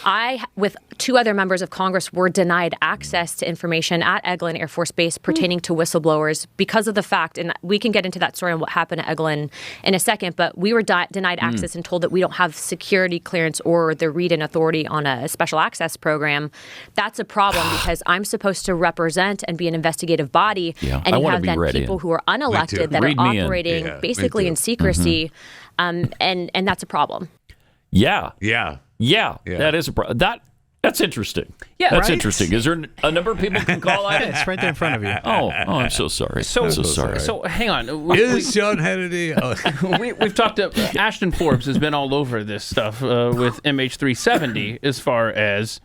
I, with two other members of Congress, were denied access to information at Eglin Air Force Base pertaining to whistleblowers because of the fact, and we can get into that story and what happened at Eglin in a second, but we were denied access and told that we don't have security clearance or the read-in authority on a special access program. That's a problem because I'm supposed to represent and be an investigative body, and you have then people who are unelected that are operating basically in secrecy, and that's a problem. Yeah. That is a problem. That's interesting. Yeah, that's right? interesting. Is there a number of people can call on it? It's right there in front of you. Oh, I'm so sorry. I'm so sorry. So hang on. Is Sean Hannity? We've talked to Ashton Forbes has been all over this stuff with MH370 as far as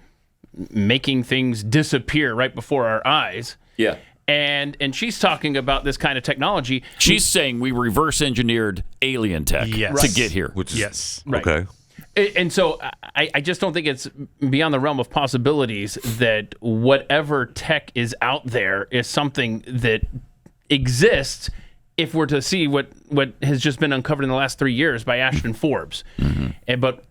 making things disappear right before our eyes. Yeah. And she's talking about this kind of technology. She's saying we reverse engineered alien tech to get here. Right. Okay. And so I just don't think it's beyond the realm of possibilities that whatever tech is out there is something that exists if we're to see what has just been uncovered in the last 3 years by Ashton Forbes. But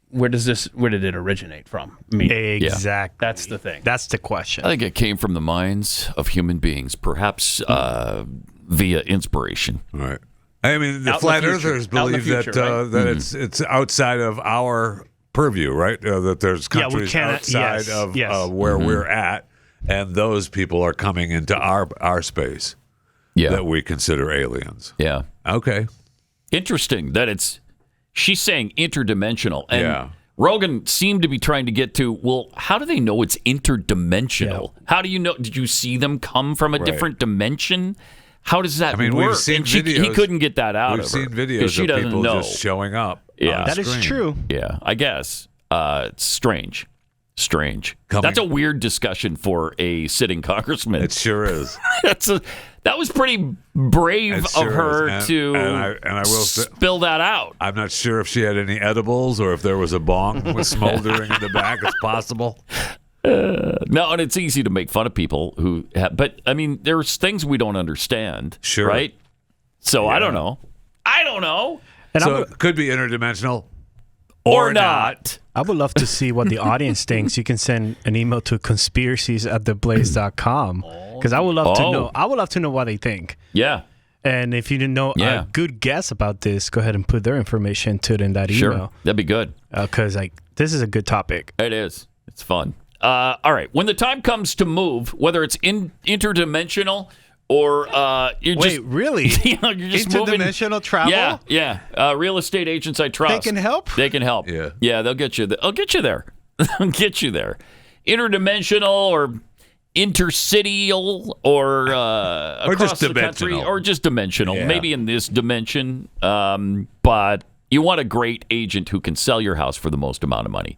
where did it originate from? I mean, exactly. That's the thing. That's the question. I think it came from the minds of human beings, perhaps via inspiration. Right. I mean, the flat earthers believe that it's outside of our purview, right? That there's countries outside of where we're at, and those people are coming into our space that we consider aliens. Yeah. Okay. Interesting that she's saying interdimensional. And Rogan seemed to be trying to get to, well, how do they know it's interdimensional? How do you know? Did you see them come from a different dimension? How does that work? We've seen videos. He couldn't get that out of her. We've seen videos of people just showing up. Yeah, that is true. Yeah, I guess. It's strange. That's a weird discussion for a sitting congressman. It sure is. That was pretty brave of her to and I will spill that out. I'm not sure if she had any edibles or if there was a bong with smoldering in the back. It's possible. No, and it's easy to make fun of people who have, but I mean, there's things we don't understand. Sure. Right? So I don't know. And so it could be interdimensional or not. I would love to see what the audience thinks. You can send an email to conspiracies@theblaze.com because I would love to know. I would love to know what they think. Yeah. And if you didn't know a good guess about this, go ahead and put their information to it in that email. Sure. That'd be good. Because this is a good topic. It is. It's fun. All right. When the time comes to move, whether it's interdimensional or you're really? You're just interdimensional travel? Yeah. Real estate agents I trust. They can help? They can help. Yeah, they'll get you. They'll get you there. They'll get you there. Interdimensional or intercityal or across the country or just dimensional. Yeah. Maybe in this dimension. But you want a great agent who can sell your house for the most amount of money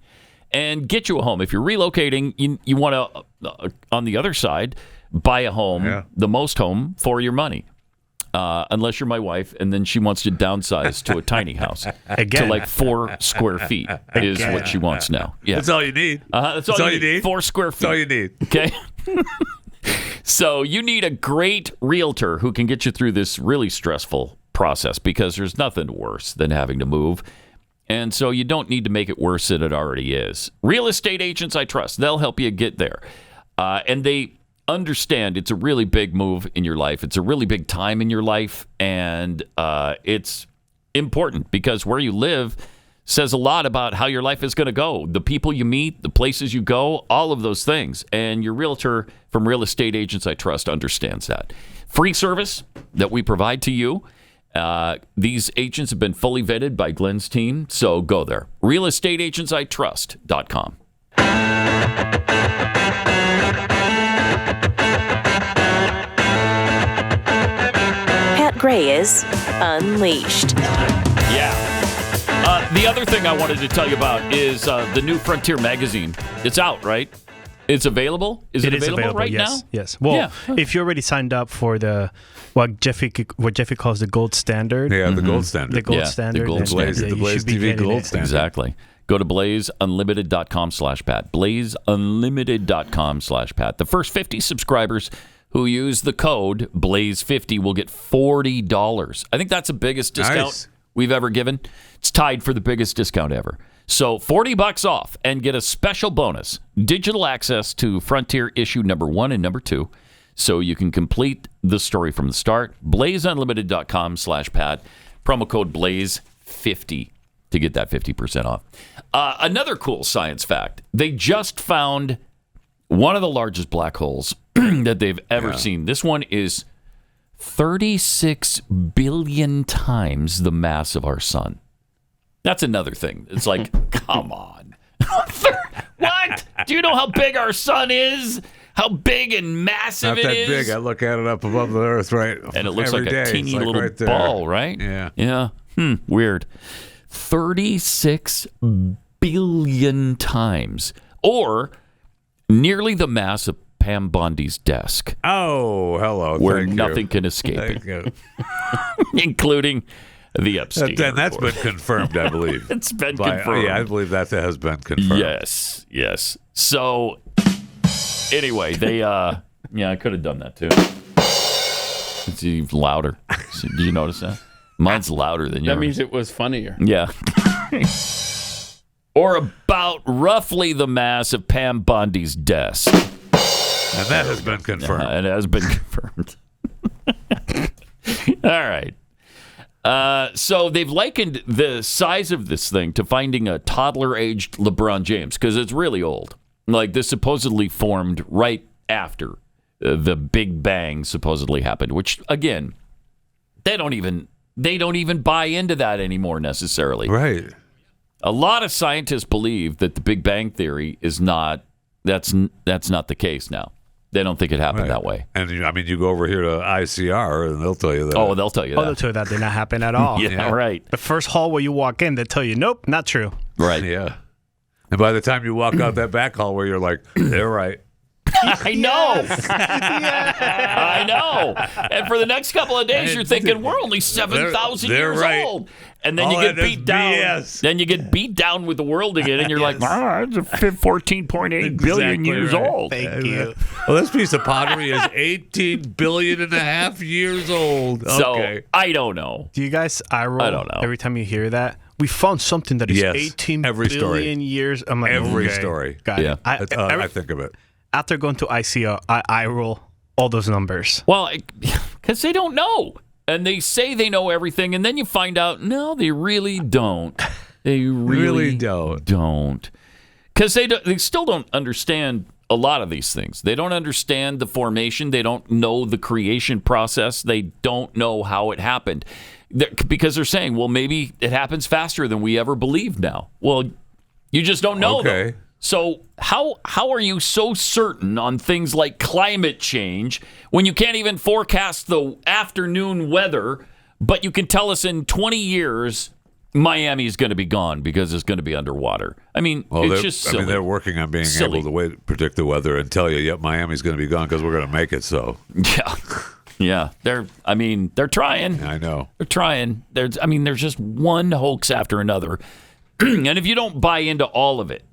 and get you a home. If you're relocating, you want to, on the other side, buy a home, the most home for your money. Unless you're my wife, and then she wants to downsize to a tiny house to like 4 square feet is what she wants now. Yeah, that's all you need. That's all you need. 4 square feet. That's all you need. Okay. So you need a great realtor who can get you through this really stressful process because there's nothing worse than having to move. And so you don't need to make it worse than it already is. Real estate agents I trust. They'll help you get there. And they understand it's a really big move in your life. It's a really big time in your life. And it's important because where you live says a lot about how your life is going to go. The people you meet, the places you go, all of those things. And your realtor from Real Estate Agents I Trust understands that. Free service that we provide to you. These agents have been fully vetted by Glenn's team, so go there. realestateagentsitrust.com. Pat Gray is Unleashed. Yeah. The other thing I wanted to tell you about is the new Frontier magazine. It's out, right? It's available? Is it available right now? Yes. Well, if you already signed up for what Jeffy calls the gold standard. Yeah, the gold standard. The gold standard. The gold standard. The BlazeTV gold standard. Exactly. Go to blazeunlimited.com/Pat. blazeunlimited.com/Pat. The first 50 subscribers who use the code BLAZE50 will get $40. I think that's the biggest discount we've ever given. It's tied for the biggest discount ever. So $40 off and get a special bonus, digital access to Frontier issue number 1 and number 2, so you can complete the story from the start. blazeunlimited.com/Pat. Promo code BLAZE50 to get that 50% off. Another cool science fact. They just found one of the largest black holes that they've ever seen. This one is 36 billion times the mass of our sun. That's another thing. It's like, come on. What? Do you know how big our sun is? How big and massive Not that it is? big. I look at it up above the earth, right? And it looks every like a day. teeny It's little right there. ball, right? Yeah. Yeah. Weird. 36 billion times, or nearly the mass of Pam Bondi's desk. Oh, hello. Where Thank you. nothing can escape Thank it, you. including the Epstein. That's been confirmed, I believe. It's been confirmed. Yeah, I believe that has been confirmed. Yes. So, anyway, they, I could have done that too. It's even louder. Did you notice that? Mine's louder than yours. That means it was funnier. Yeah. Or about roughly the mass of Pam Bondi's desk. And that has been confirmed. It has been confirmed. All right. So they've likened the size of this thing to finding a toddler-aged LeBron James, because it's really old. Like, this supposedly formed right after the Big Bang supposedly happened, which, again, they don't even buy into that anymore necessarily. Right. A lot of scientists believe that the Big Bang theory is not. That's not the case now. They don't think it happened that way. And you go over here to ICR, and they'll tell you that. Oh, they'll tell you that. They'll tell you that did not happen at all. Yeah, right. The first hall where you walk in, they tell you, nope, not true. Right. Yeah. And by the time you walk out that back hall where you're like, they're right. I know. I know. And for the next couple of days, you're thinking we're only 7,000 years old, and then you get beat down. BS. Then you get beat down with the world again, and you're like, it's 14.8 billion years old. Thank you. Well, this piece of pottery is 18 billion and a half years old. Okay. So I don't know. Do you guys eye roll I don't know. every time you hear that? We found something that is Yes. 18 Every story. billion years. I'm like, Every okay, story. Got Yeah. it. I think of it. After going to ICO, I eye roll all those numbers. Well, because they don't know. And they say they know everything, and then you find out, no, they really don't. They really don't. Because they still don't understand a lot of these things. They don't understand the formation. They don't know the creation process. They don't know how it happened. Because they're saying, well, maybe it happens faster than we ever believed now. Well, you just don't know. Okay. Though. So how are you so certain on things like climate change when you can't even forecast the afternoon weather, but you can tell us in 20 years Miami is going to be gone because it's going to be underwater? I mean, it's just silly. they're working on being Silly. able to predict the weather and tell you, yep, Miami's going to be gone because we're going to make it so. Yeah. They're trying. I know. They're trying. There's just one hoax after another. And if you don't buy into all of it,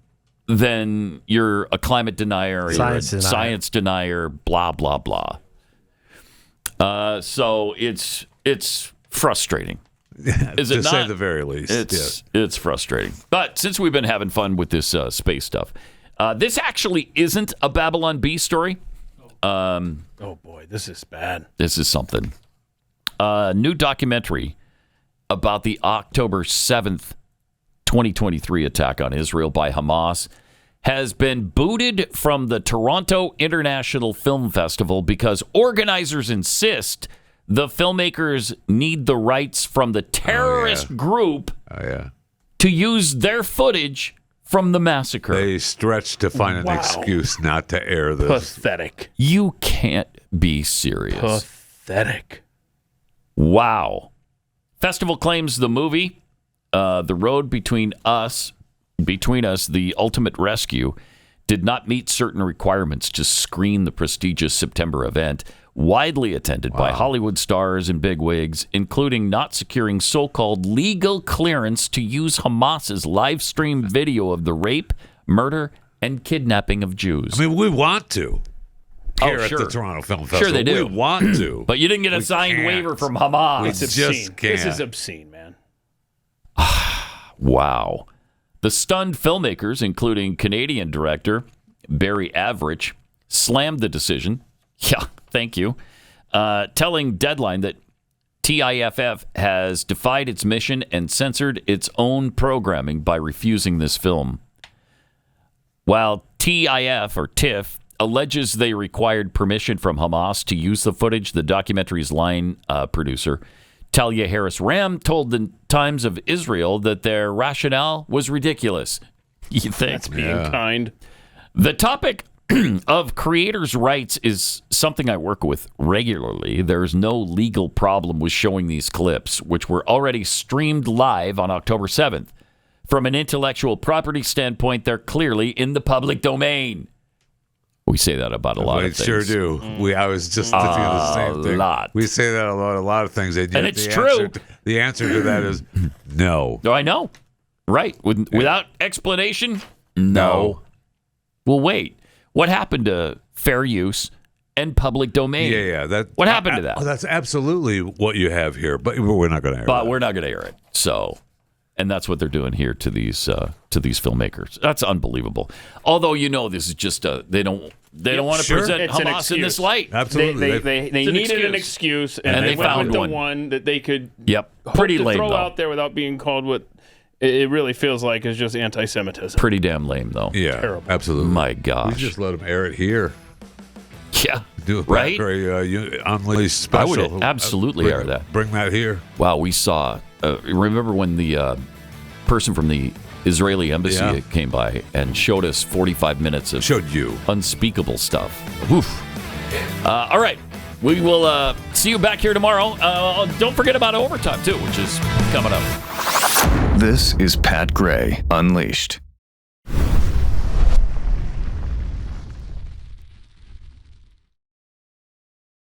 then you're a climate denier, or science denier, blah, blah, blah. So it's frustrating. Is it to not? say the very least. It's frustrating. But since we've been having fun with this space stuff, this actually isn't a Babylon Bee story. Oh, boy, this is bad. This is something. New documentary about the October 7th, 2023 attack on Israel by Hamas has been booted from the Toronto International Film Festival because organizers insist the filmmakers need the rights from the terrorist group to use their footage from the massacre. They stretched to find an excuse not to air this. Pathetic. You can't be serious. Pathetic. Wow. Festival claims the movie, The Road Between Us, The Ultimate Rescue, did not meet certain requirements to screen the prestigious September event, widely attended by Hollywood stars and bigwigs, including not securing so-called legal clearance to use Hamas's live stream video of the rape, murder, and kidnapping of Jews. I mean, we want to. Here at sure. the Toronto Film Festival. Sure they do. We want to. But you didn't get a signed waiver from Hamas. We just can't. This is obscene, man. Wow. The stunned filmmakers, including Canadian director Barry Average, slammed the decision. Yeah, thank you. Telling Deadline that TIFF has defied its mission and censored its own programming by refusing this film. While TIFF alleges they required permission from Hamas to use the footage, the documentary's line producer, Talia Harris Ram, told the Times of Israel that their rationale was ridiculous. You think? That's being kind. The topic of creators' rights is something I work with regularly. There's no legal problem with showing these clips, which were already streamed live on October 7th. From an intellectual property standpoint, they're clearly in the public domain. We say that about a lot of things. Sure do. I was just thinking the same thing. We say that about a lot of things. And it's true. The answer to that is no. No, I know. Right. Without explanation, no. Well, wait. What happened to fair use and public domain? Yeah. What happened to that? That's absolutely what you have here, but we're not going to air it. But we're not going to air it. So, and that's what they're doing here to these filmmakers. That's unbelievable. Although this is just they don't want to present Hamas in this light. Absolutely, they needed an excuse, and they found went with one that they could pretty lame, throw though. out there without being called what it really feels like is just anti-Semitism. Pretty damn lame, though. Yeah, terrible. Absolutely. My gosh, we just let them air it here. Yeah, do a right. Unleashed special. I would absolutely air that. Bring that here. Wow, we saw. Remember when the person from the Israeli embassy came by and showed us 45 minutes of unspeakable stuff. Oof. All right. We will see you back here tomorrow. Don't forget about overtime, too, which is coming up. This is Pat Gray Unleashed.